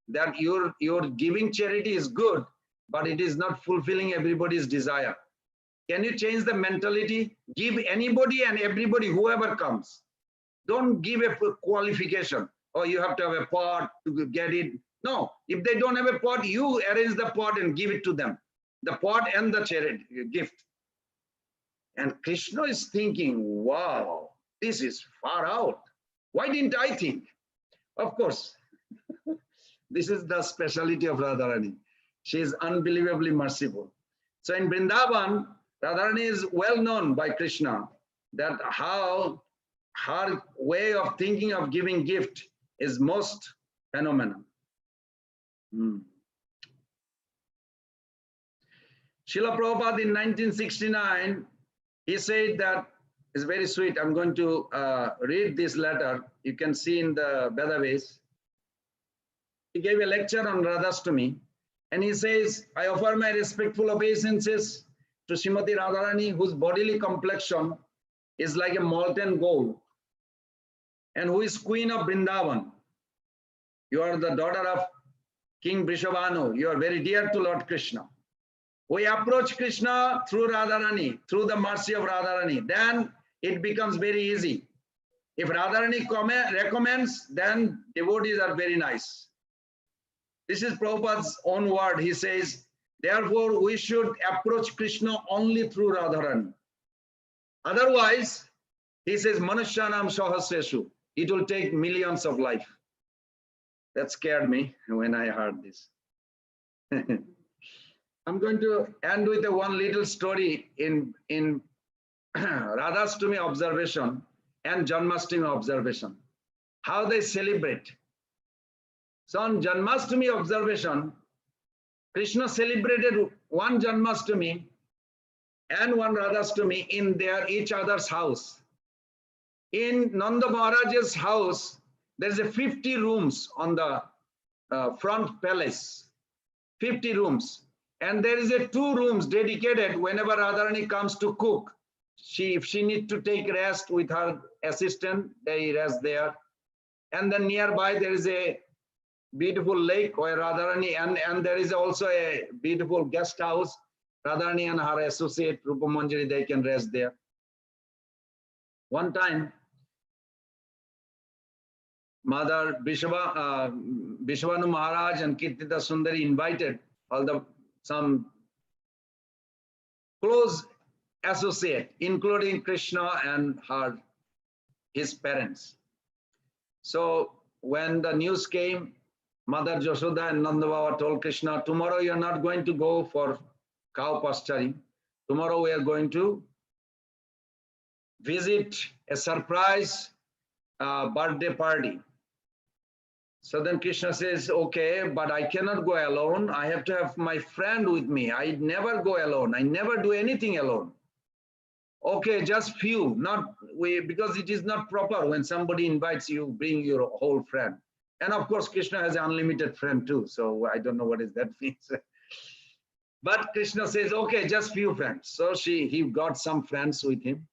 that your giving charity is good, but it is not fulfilling everybody's desire. Can you change the mentality? Give anybody and everybody, whoever comes. Don't give a qualification. Oh, you have to have a pot to get it. No, if they don't have a pot, you arrange the pot and give it to them. The pot and the charity gift. And Krishna is thinking, wow, this is far out. Why didn't I think? Of course, this is the speciality of Radharani. She is unbelievably merciful. So in Vrindavan, Radharani is well known by Krishna that how her way of thinking of giving gift is most phenomenal. Srila Prabhupada in 1969, he said that, it's very sweet. I'm going to read this letter. You can see in the Vedaves. He gave a lecture on Radhastami, and he says, I offer my respectful obeisances to Srimati Radharani, whose bodily complexion is like a molten gold, and who is queen of Vrindavan. You are the daughter of King Vrishabhanu. You are very dear to Lord Krishna. We approach Krishna through Radharani, through the mercy of Radharani. Then it becomes very easy. If Radharani recommends, then devotees are very nice. This is Prabhupada's own word. He says, therefore, we should approach Krishna only through Radharani. Otherwise, he says, Manushyanam Sahasreshu. It will take millions of life. That scared me when I heard this. I'm going to end with one little story in Radhastami observation and Janmashtami observation. How they celebrate. So on Janmashtami observation, Krishna celebrated one Janmashtami and one Radhastami in each other's house. In Nanda Maharaj's house, there's a 50 rooms on the front palace, 50 rooms. And there is a 2 rooms dedicated whenever Radharani comes to cook. If she needs to take rest with her assistant, they rest there. And then nearby there is a beautiful lake where Radharani, and there is also a beautiful guest house. Radharani and her associate Rupa Manjari, they can rest there. One time, Mother Vishwanu Maharaj and Kirtita Sundari invited all some close associate, including Krishna and his parents. So when the news came, Mother Yashoda and Nanda Baba told Krishna, tomorrow you're not going to go for cow pasturing. Tomorrow we are going to visit a surprise birthday party. So then Krishna says, okay, but I cannot go alone. I have to have my friend with me. I never go alone. I never do anything alone. Okay, just few, because it is not proper when somebody invites you, bring your whole friend. And of course, Krishna has an unlimited friend too. So I don't know what that means. But Krishna says, okay, just few friends. So he got some friends with him.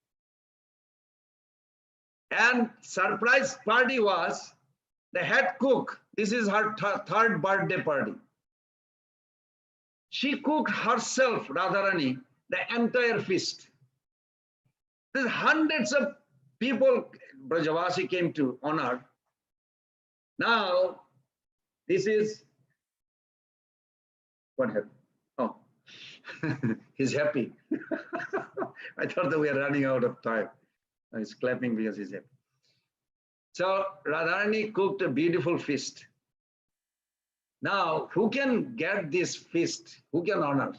And surprise party was, the head cook, this is her third birthday party. She cooked herself, Radharani, the entire feast. There's hundreds of people, Brajavasi came to honor. Now, this is, what happened? Oh, he's happy. I thought that we are running out of time. He's clapping because he's happy. So Radharani cooked a beautiful feast. Now, who can get this feast? Who can honor?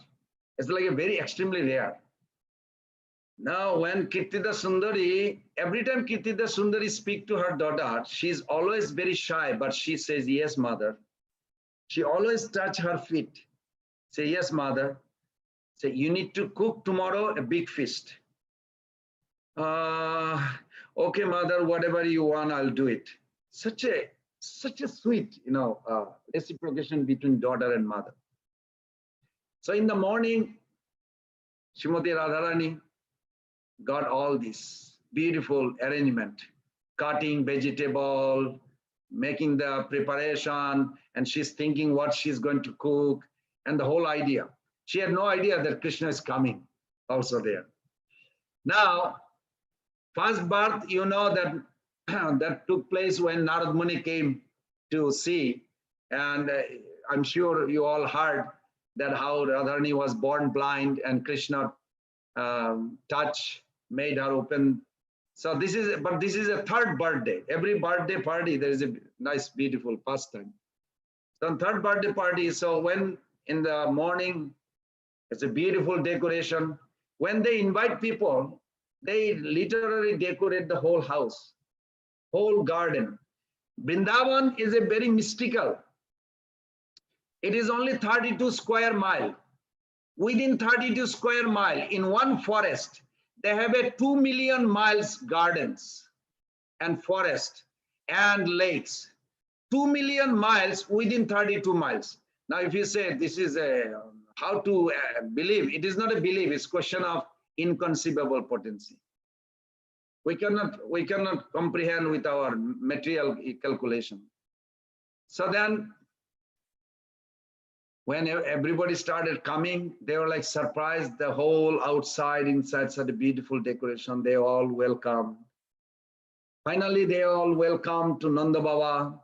It's like a very extremely rare. Now, when Kirtida Sundari, every time Kirtida Sundari speaks to her daughter, she's always very shy, but she says, yes, mother. She always touch her feet. Say, yes, mother. Say, you need to cook tomorrow a big feast. Okay, mother, whatever you want, I'll do it. Such a sweet, reciprocation between daughter and mother. So in the morning, Srimati Radharani got all this beautiful arrangement, cutting vegetable, making the preparation, and she's thinking what she's going to cook and the whole idea. She had no idea that Krishna is coming also there. Now, first birth, you know that that took place when Narad Muni came to see, and I'm sure you all heard that how Radharani was born blind and Krishna touch made her open. So this is a third birthday. Every birthday party, there is a nice, beautiful pastime. So on third birthday party, so when in the morning, it's a beautiful decoration. When they invite people, they literally decorate the whole house, whole garden. Vrindavan is a very mystical. It is only 32 square mile. Within 32 square mile, in one forest, they have a 2 million miles gardens and forest and lakes. 2 million miles within 32 miles. Now, if you say this is a how to believe, it is not a belief, it's question of inconceivable potency. We cannot comprehend with our material calculation. So then, when everybody started coming, they were like surprised, the whole outside, inside, such a beautiful decoration, they all welcome. Finally, they all welcomed to Nanda Baba.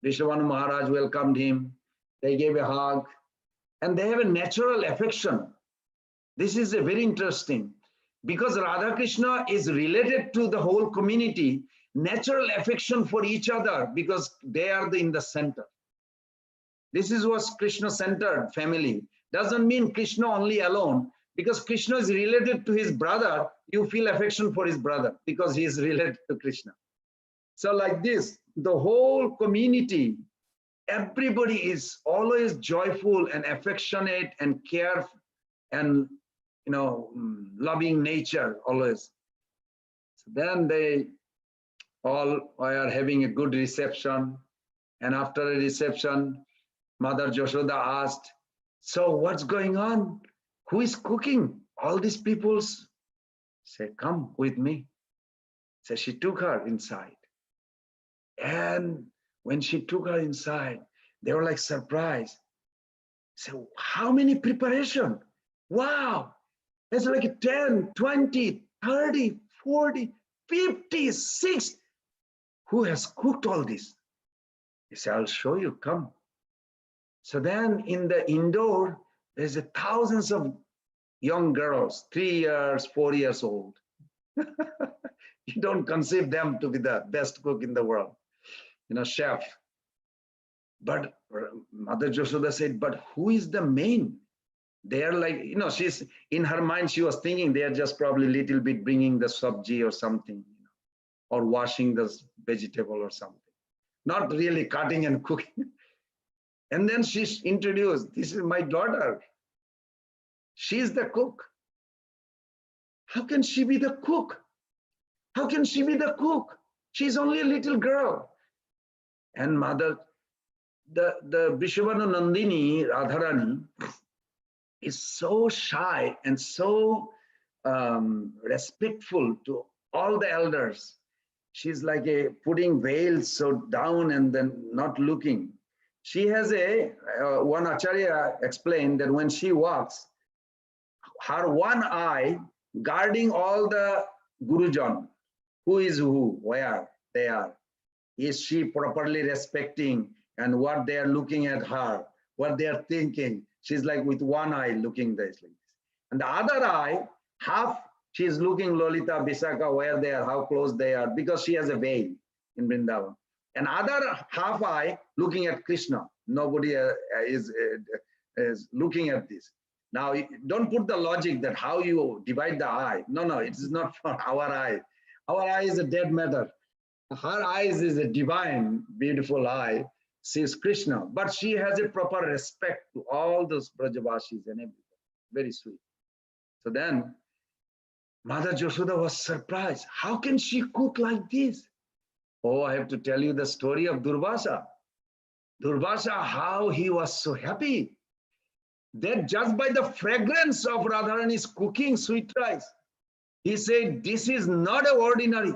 Vishwavanu Maharaj welcomed him. They gave a hug, and they have a natural affection. This is a very interesting, because Radha Krishna is related to the whole community, natural affection for each other, because they are in the center. This is what Krishna-centered family. Doesn't mean Krishna only alone, because Krishna is related to his brother, you feel affection for his brother, because he is related to Krishna. So like this, the whole community, everybody is always joyful and affectionate and care and loving nature always. So then they all are having a good reception, and after a reception, Mother Yashoda asked, so what's going on? Who is cooking? All these people's say, come with me. So she took her inside. And when she took her inside, they were like surprised. So how many preparation? Wow. It's like 10, 20, 30, 40, 50, 60. Who has cooked all this? He said, I'll show you, come. So then in the indoor, there's thousands of young girls, 3 years, 4 years old. You don't conceive them to be the best cook in the world, chef. But Mother Yashoda said, but who is the main? They are like, she's in her mind, she was thinking they are just probably little bit bringing the sabji or something, or washing the vegetable or something, not really cutting and cooking. And then she's introduced, this is my daughter. She's the cook. How can she be the cook? How can she be the cook? She's only a little girl. And mother, the Vishwavanu Nandini, Radharani, is so shy and so respectful to all the elders. She's like putting veils so down and then not looking. She has one Acharya explained that when she walks, her one eye guarding all the Gurujan, who is who, where they are. Is she properly respecting and what they are looking at her, what they are thinking? She's like with one eye looking this like this. And the other eye, half she's looking Lolita, Bisaka, where they are, how close they are, because she has a veil in Vrindavan. And other half eye looking at Krishna. Nobody is looking at this. Now, don't put the logic that how you divide the eye. No, it is not for our eye. Our eye is a dead matter. Her eyes is a divine, beautiful eye. She is Krishna, but she has a proper respect to all those Brajavasis and everything. Very sweet. So then, Mother Yashoda was surprised. How can she cook like this? Oh, I have to tell you the story of Durvasa. Durvasa, how he was so happy that just by the fragrance of Radharani's cooking sweet rice, he said, this is not ordinary.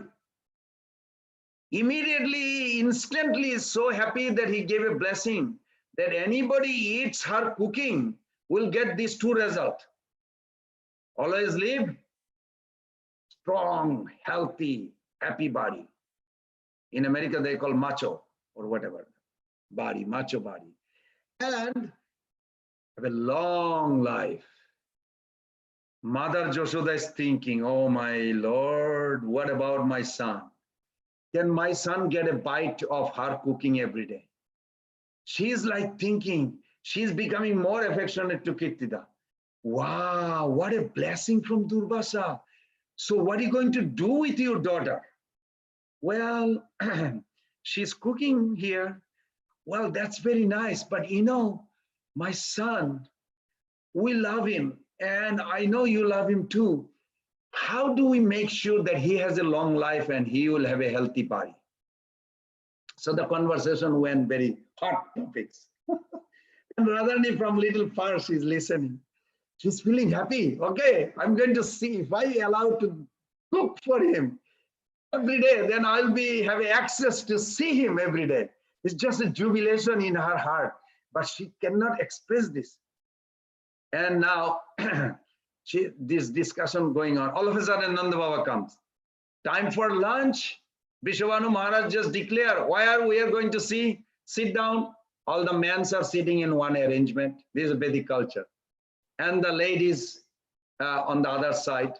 Immediately, instantly is so happy that he gave a blessing that anybody eats her cooking will get these two results. Always live strong, healthy, happy body. In America, they call macho or whatever, body, macho body. And have a long life. Mother Joshoda is thinking, oh my Lord, what about my son? Can my son get a bite of her cooking every day? She's like thinking, she's becoming more affectionate to Kirtida. Wow, what a blessing from Durvasa. So what are you going to do with your daughter? Well, she's cooking here. Well, that's very nice. But you know, my son, we love him. And I know you love him too. How do we make sure that he has a long life and he will have a healthy body? So the conversation went very hot topics. And Radhani from little far, she's listening. She's feeling happy. Okay, I'm going to see if I allow to cook for him every day, then I'll be having access to see him every day. It's just a jubilation in her heart, but she cannot express this. And now this discussion going on. All of a sudden, Nanda Baba comes. Time for lunch. Vishwanu Maharaj just declare, why are we going to sit down? All the men are sitting in one arrangement. This is Vedic culture. And the ladies on the other side,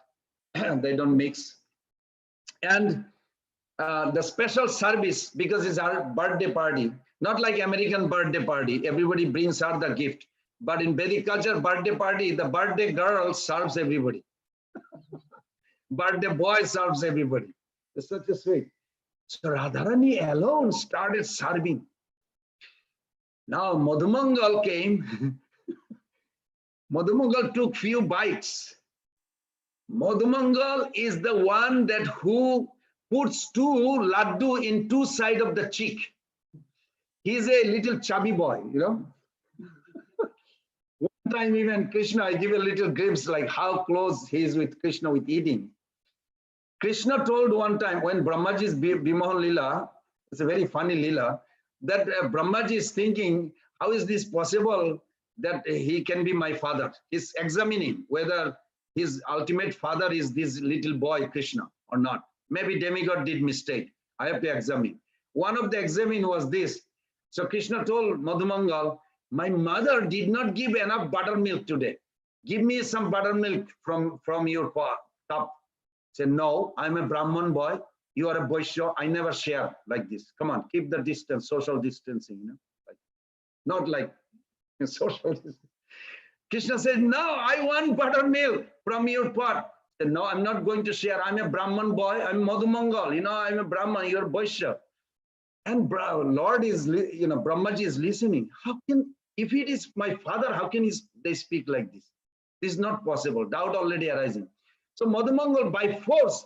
they don't mix. And the special service, because it's our birthday party, not like American birthday party, everybody brings her the gift. But in Vedic culture, birthday party, the birthday girl serves everybody. Birthday boy serves everybody. It's such a sweet. So Radharani alone started serving. Now Madhumangal came. Madhumangal took few bites. Madhumangal is the one that who puts two laddu in two sides of the cheek. He's a little chubby boy, you know. One time even Krishna, I give a little glimpse like how close he is with Krishna with eating. Krishna told one time when Brahmaji's Bimahan Lila, it's a very funny Lila, that Brahmaji is thinking, how is this possible that he can be my father? He's examining whether his ultimate father is this little boy, Krishna, or not. Maybe demigod did mistake. I have to examine. One of the examine was this. So Krishna told Madhumangal, my mother did not give enough buttermilk today. Give me some buttermilk from your cup. Say, no, I'm a Brahman boy. You are a Vaishya. I never share like this. Come on, keep the distance, social distancing. You know? Not like social distancing. Krishna said, no, I want buttermilk from your pot. Said, no, I'm not going to share. I'm a Brahman boy. I'm Madhumangal. You know, I'm a Brahman. You're Vaishya. And Lord is, you know, Brahmaji is listening. How can, if it is my father, how can they speak like this? This is not possible. Doubt already arising. So Madhumangal by force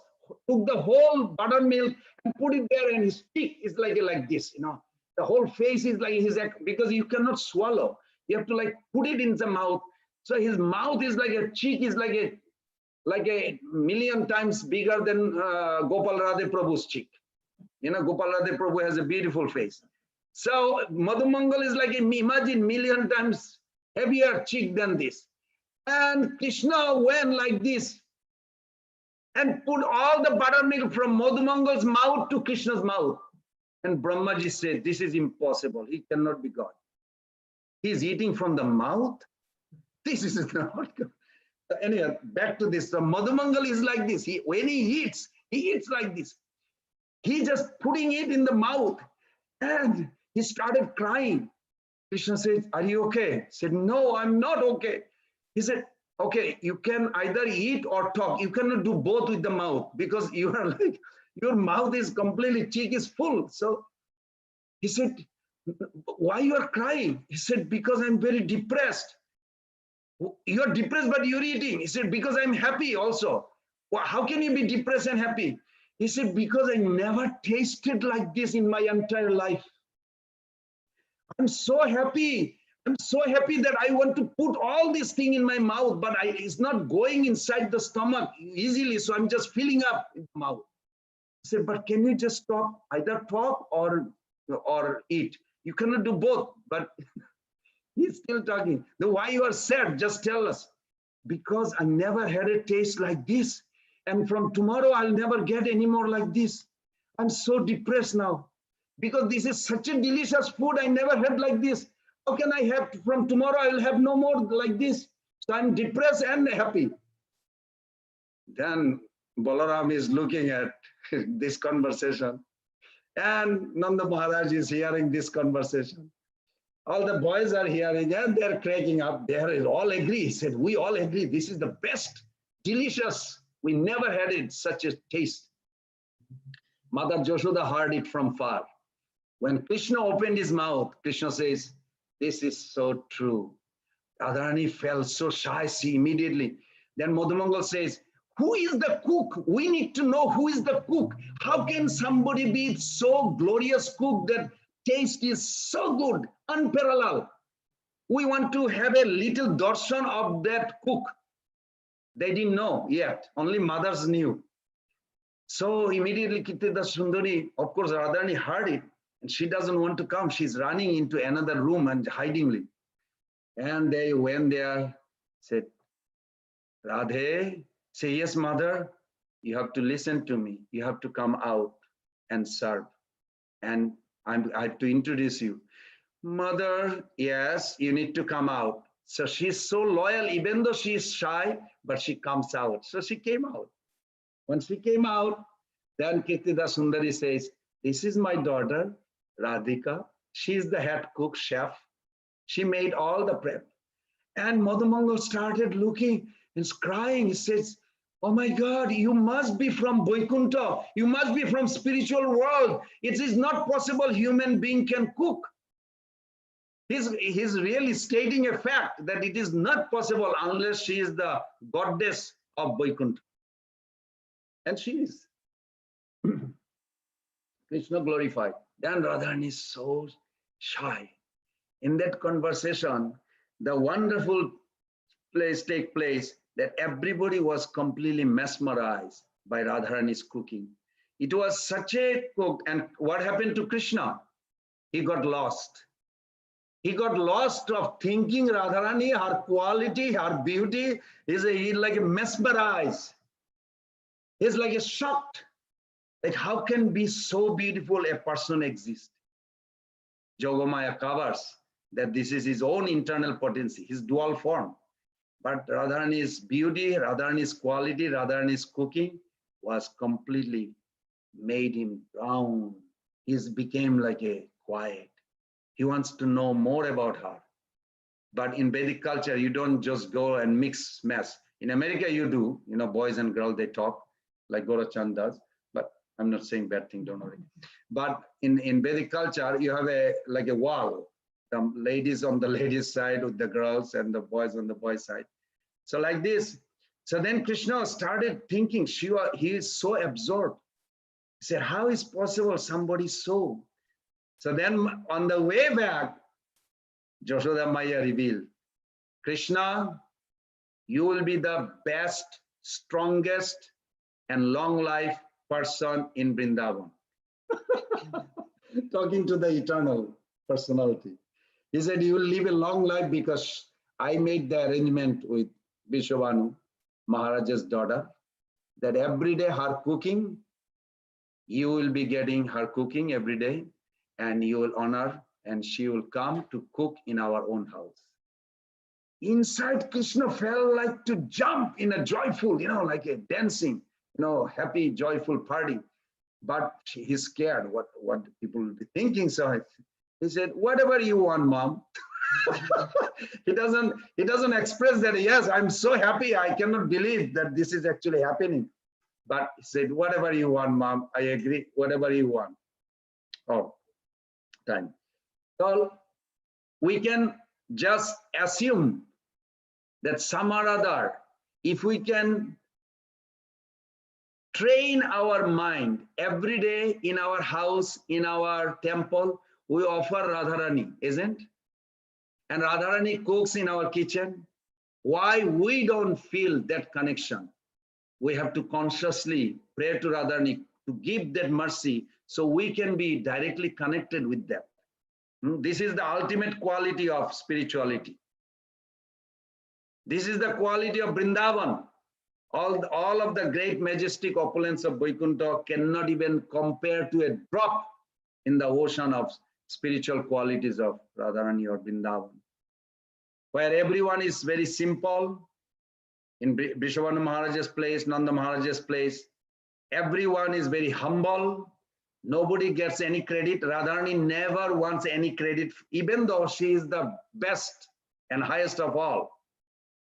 took the whole buttermilk and put it there, and his cheek is like this, you know. The whole face is like his, because you cannot swallow. You have to like put it in the mouth. So his mouth is like a cheek is like a million times bigger than Gopal Radhe Prabhu's cheek. You know, Gopal Radhe Prabhu has a beautiful face. So Madhumangal is like imagine million times heavier cheek than this. And Krishna went like this and put all the buttermilk from Madhumangal's mouth to Krishna's mouth. And Brahmaji said, this is impossible. He cannot be God. He's eating from the mouth. This is not good. Anyway, back to this. So Madhumangal is like this. When he eats like this. He just putting it in the mouth. And he started crying. Krishna said, are you okay? He said, no, I'm not okay. He said, okay, you can either eat or talk. You cannot do both with the mouth because you are like, your mouth is completely, cheek is full. So he said, why you are crying? He said, because I'm very depressed. You're depressed, but you're eating. He said, because I'm happy also. Well, how can you be depressed and happy? He said, because I never tasted like this in my entire life. I'm so happy. I'm so happy that I want to put all this thing in my mouth, but it's not going inside the stomach easily. So I'm just filling up in the mouth. He said, but can you just stop, either talk or eat? You cannot do both, but he's still talking. Then why you are sad? Just tell us. Because I never had a taste like this. And from tomorrow, I'll never get any more like this. I'm so depressed now. Because this is such a delicious food I never had like this. How can I have, from tomorrow, I'll have no more like this. So I'm depressed and happy. Then Balaram is looking at this conversation. And Nanda Maharaj is hearing this conversation. All the boys are hearing and they're cracking up. They all agree. He said, we all agree. This is the best, delicious. We never had it, such a taste. Mother Yashoda heard it from far. When Krishna opened his mouth, Krishna says, this is so true. Radharani felt so shy, she immediately. Then Madhumangal says, who is the cook? We need to know who is the cook. How can somebody be so glorious cook that taste is so good, unparalleled? We want to have a little darshan of that cook. They didn't know yet, only mothers knew. So immediately Kirtida Sundari, of course, Radharani heard it, and she doesn't want to come. She's running into another room and hidingly. And they went there, said, Radhe, say, yes, mother, you have to listen to me. You have to come out and serve. And I have to introduce you. Mother, yes, you need to come out. So she's so loyal, even though she's shy, but she comes out. So she came out. When she came out, then Kirtida Sundari says, this is my daughter, Radhika. She's the head cook, chef. She made all the prep. And Madhumangal started looking and crying. He says, oh my God, you must be from Vaikuntha. You must be from spiritual world. It is not possible human being can cook. He's really stating a fact that it is not possible unless she is the goddess of Vaikuntha. And she is. Krishna glorified. Then Radharani is so shy. In that conversation, the wonderful take place that everybody was completely mesmerized by Radharani's cooking. It was such a cook. And what happened to Krishna? He got lost. He got lost of thinking Radharani, her quality, her beauty, he's like a mesmerized. He's like a shocked. Like how can be so beautiful a person exist? Yogamaya covers that this is his own internal potency, his dual form. But Radharani's beauty, Radharani's quality, Radharani's cooking was completely made him drown. He became like a quiet. He wants to know more about her. But in Vedic culture, you don't just go and mix mess. In America, you do, boys and girls, they talk like Gorachand does. But I'm not saying bad thing, don't worry. But in Vedic culture, you have a wall. The ladies on the ladies' side with the girls and the boys on the boys' side. So like this. So then Krishna started thinking, he is so absorbed. He said, how is possible somebody so? So then on the way back, Yashoda Maya revealed, Krishna, you will be the best, strongest, and long life person in Vrindavan. Talking to the eternal personality. He said, you will live a long life because I made the arrangement with Vishwavanu, Maharaja's daughter, that every day her cooking, you will be getting her cooking every day, and you will honor, and she will come to cook in our own house. Inside, Krishna felt like to jump in a joyful, like a dancing, happy, joyful party. But he's scared what people will be thinking. So he said, whatever you want, mom. He doesn't express that, yes, I'm so happy. I cannot believe that this is actually happening. But he said, whatever you want, mom, I agree, whatever you want. Oh, time. So we can just assume that some or other, if we can train our mind every day in our house, in our temple, we offer Radharani, isn't? And Radharani cooks in our kitchen. Why we don't feel that connection? We have to consciously pray to Radharani, to give that mercy so we can be directly connected with them. This is the ultimate quality of spirituality. This is the quality of Vrindavan. All of the great majestic opulence of Vaikuntha cannot even compare to a drop in the ocean of spiritual qualities of Radharani or Vrindavan, where everyone is very simple. In Vrishabhanu Maharaja's place, Nanda Maharaja's place, everyone is very humble. Nobody gets any credit. Radharani never wants any credit, even though she is the best and highest of all.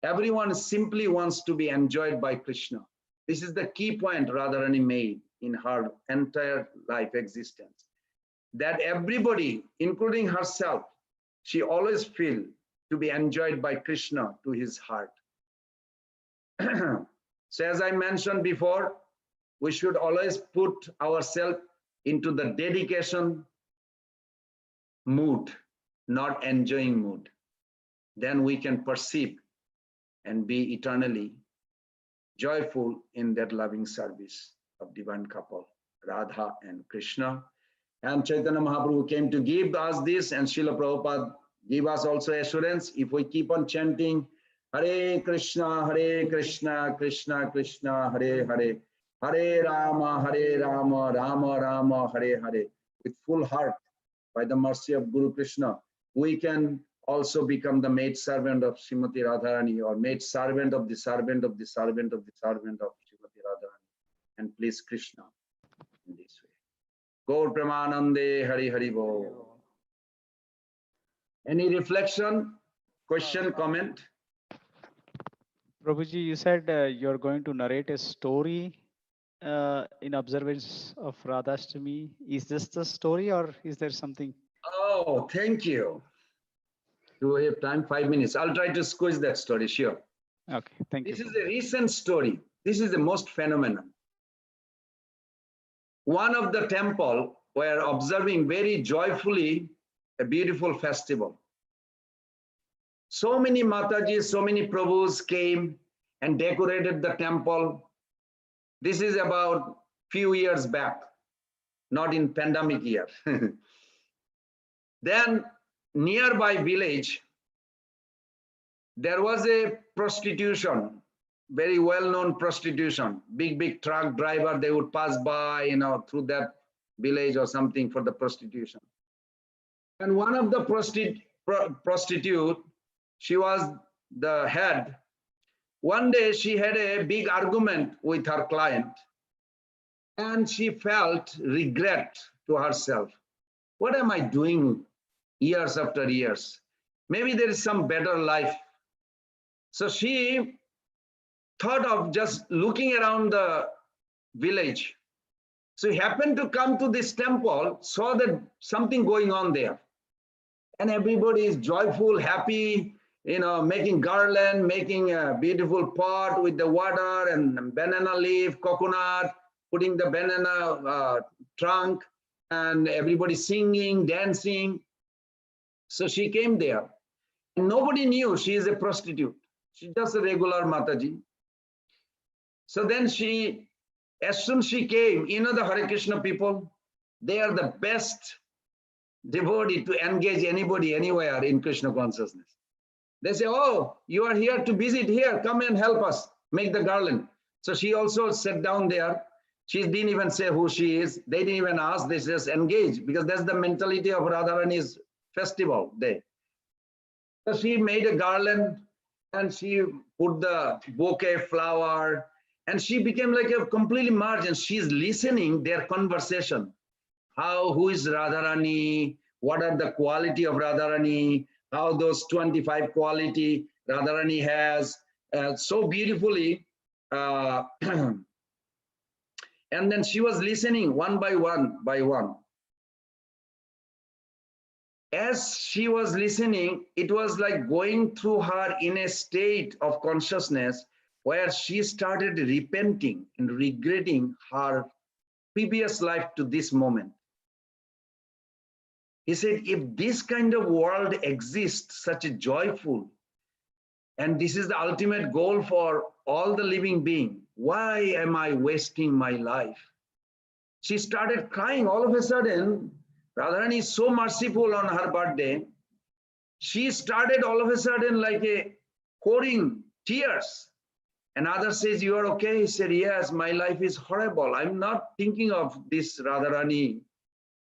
Everyone simply wants to be enjoyed by Krishna. This is the key point Radharani made in her entire life existence. That everybody, including herself, she always feels to be enjoyed by Krishna to his heart. So as I mentioned before, we should always put ourselves into the dedication mood, not enjoying mood. Then we can perceive and be eternally joyful in that loving service of divine couple, Radha and Krishna. And Chaitanya Mahaprabhu came to give us this, and Srila Prabhupada gave us also assurance. If we keep on chanting Hare Krishna, Krishna Krishna, Hare Hare, Hare Rama, Rama Rama, Hare Hare, with full heart, by the mercy of Guru Krishna, we can also become the maid servant of Srimati Radharani, or maid servant of the servant of the servant of the servant of Srimati Radharani, and please Krishna in this way. Gaur Pramanande, Hari Hari Bo. Any reflection, question, comment? Prabhuji, you said you're going to narrate a story in observance of Radhastami. Is this the story, or is there something? Oh, thank you. Do we have time? 5 minutes. I'll try to squeeze that story, sure. Okay, thank you. This is a recent story. This is the most phenomenal. One of the temple were observing very joyfully a beautiful festival. So many Matajis, so many Prabhus came and decorated the temple. This is about few years back, not in pandemic year. Then nearby village, there was a prostitution, very well-known prostitution. Big truck driver, they would pass by, through that village or something for the prostitution. And one of the prostitute, she was the head. One day she had a big argument with her client, and she felt regret to herself. What am I doing years after years? Maybe there is some better life. So she thought of just looking around the village. So he happened to come to this temple, saw that something going on there. And everybody is joyful, happy, making garland, making a beautiful pot with the water and banana leaf, coconut, putting the banana trunk, and everybody singing, dancing. So she came there. And nobody knew she is a prostitute. She's just a regular Mataji. So then as soon as she came, the Hare Krishna people, they are the best devotee to engage anybody anywhere in Krishna consciousness. They say, oh, you are here to visit here, come and help us make the garland. So she also sat down there. She didn't even say who she is. They didn't even ask, they just engage, because that's the mentality of Radharani's festival day. So she made a garland and she put the bouquet flower, and she became like a completely margin. She's listening their conversation. Who is Radharani? What are the quality of Radharani? How those 25 quality Radharani has so beautifully. And then she was listening one by one. As she was listening, it was like going through her in a state of consciousness where she started repenting and regretting her previous life to this moment. He said, if this kind of world exists, such a joyful, and this is the ultimate goal for all the living being, why am I wasting my life? she started crying all of a sudden. Radharani is so merciful on her birthday. She started all of a sudden like a pouring tears. And others says, you are okay? He said, yes, my life is horrible. I'm not thinking of this Radharani.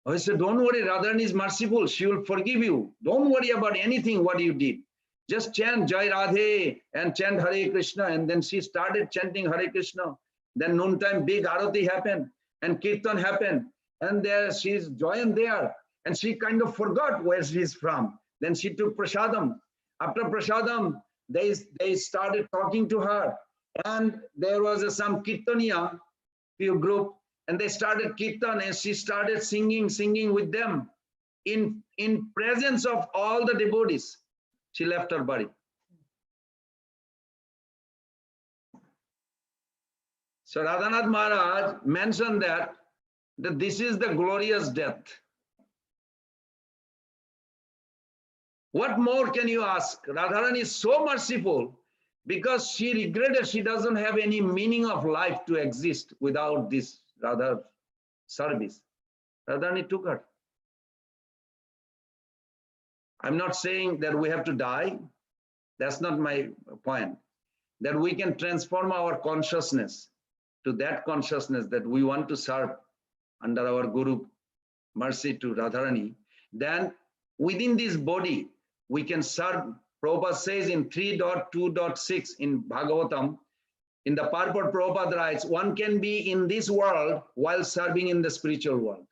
I said, don't worry, Radharani is merciful. She will forgive you. Don't worry about anything what you did. Just chant Jai Radhe and chant Hare Krishna. And then she started chanting Hare Krishna. Then noontime big Arati happened and Kirtan happened. And there she's joined there. And she kind of forgot where she's from. Then she took prasadam. After prasadam, they started talking to her. And there was some Kirtaniya few group. And they started kirtan and she started singing with them in presence of all the devotees. She left her body. So Radhanath Maharaj mentioned that this is the glorious death. What more can you ask? Radharani is so merciful because she regretted she doesn't have any meaning of life to exist without this Radha service. Radharani took her. I'm not saying that we have to die. That's not my point. That we can transform our consciousness to that consciousness that we want to serve under our Guru mercy to Radharani. Then within this body, we can serve. Prabhupada says in 3.2.6 in Bhagavatam, in the purport Prabhupada writes, one can be in this world while serving in the spiritual world.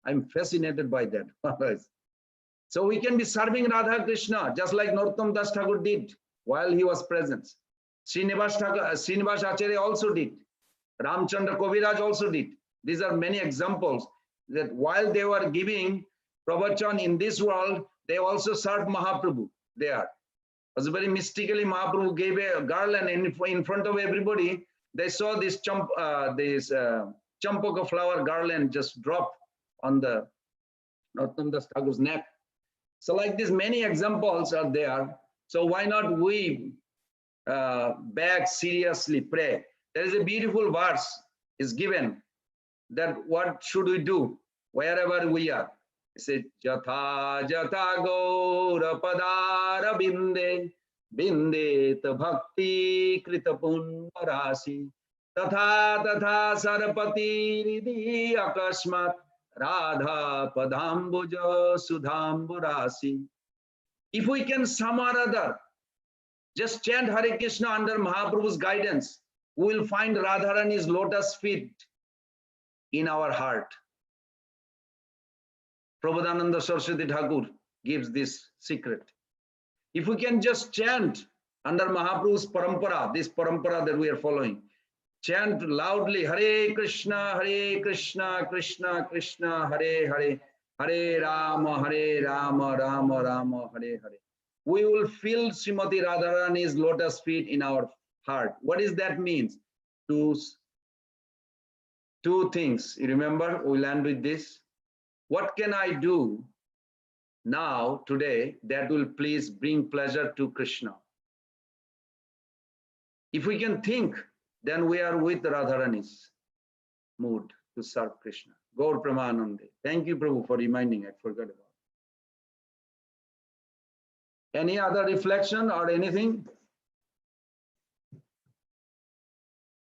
I'm fascinated by that. So we can be serving Radha Krishna, just like Narottam Das Thakur did while he was present. Srinivas Acharya also did. Ramchandra Kaviraj also did. These are many examples that while they were giving pravachan in this world, they also served Mahaprabhu there. It was very mystically Mahaprabhu gave a garland in front of everybody. They saw this champaka flower garland just drop on the Narottam Das Thakur's neck. So like this, many examples are there. So why not we beg seriously, pray? There is a beautiful verse is given that what should we do wherever we are. It says, Jatha Jatha Gaura Padara Binde Bindet Bhakti Krita Punarasi Tatha Tatha Sarapati Ridhi Akashmat Radha Padambuja Sudhamburasi. If we can some or other just chant Hare Krishna under Mahaprabhu's guidance, we will find Radharani's lotus feet in our heart. Prabodhananda Saraswati Thakur gives this secret. If we can just chant under Mahaprabhu's parampara, this parampara that we are following, chant loudly Hare Krishna, Krishna Krishna, Hare Hare, Hare Rama, Rama Rama, Hare Hare. We will feel Srimati Radharani's lotus feet in our heart. What does that mean? Two things. You remember, we'll end with this. What can I do now, today, that will please bring pleasure to Krishna? If we can think, then we are with Radharani's mood to serve Krishna. Gaur Pramanande. Thank you, Prabhu, for reminding. I forgot about it. Any other reflection or anything?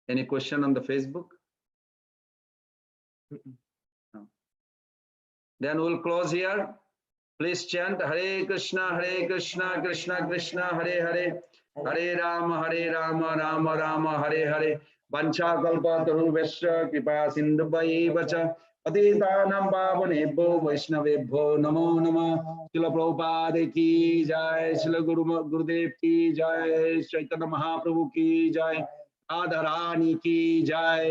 Any question on the Facebook? No. Then we'll close here. Please chant Hare Krishna, Krishna Krishna, Hare Hare, Hare Rama, Rama Rama, Hare Hare. Vancha kalpa taruvesya kripa sindhubhai vacha patitanam pavanebhyo vaishnavebhyo namo namah. Srila Prabhupada ki jai, Srila Gurudev ki jai, Chaitanya Mahaprabhu ki jai, Radharani ki jai.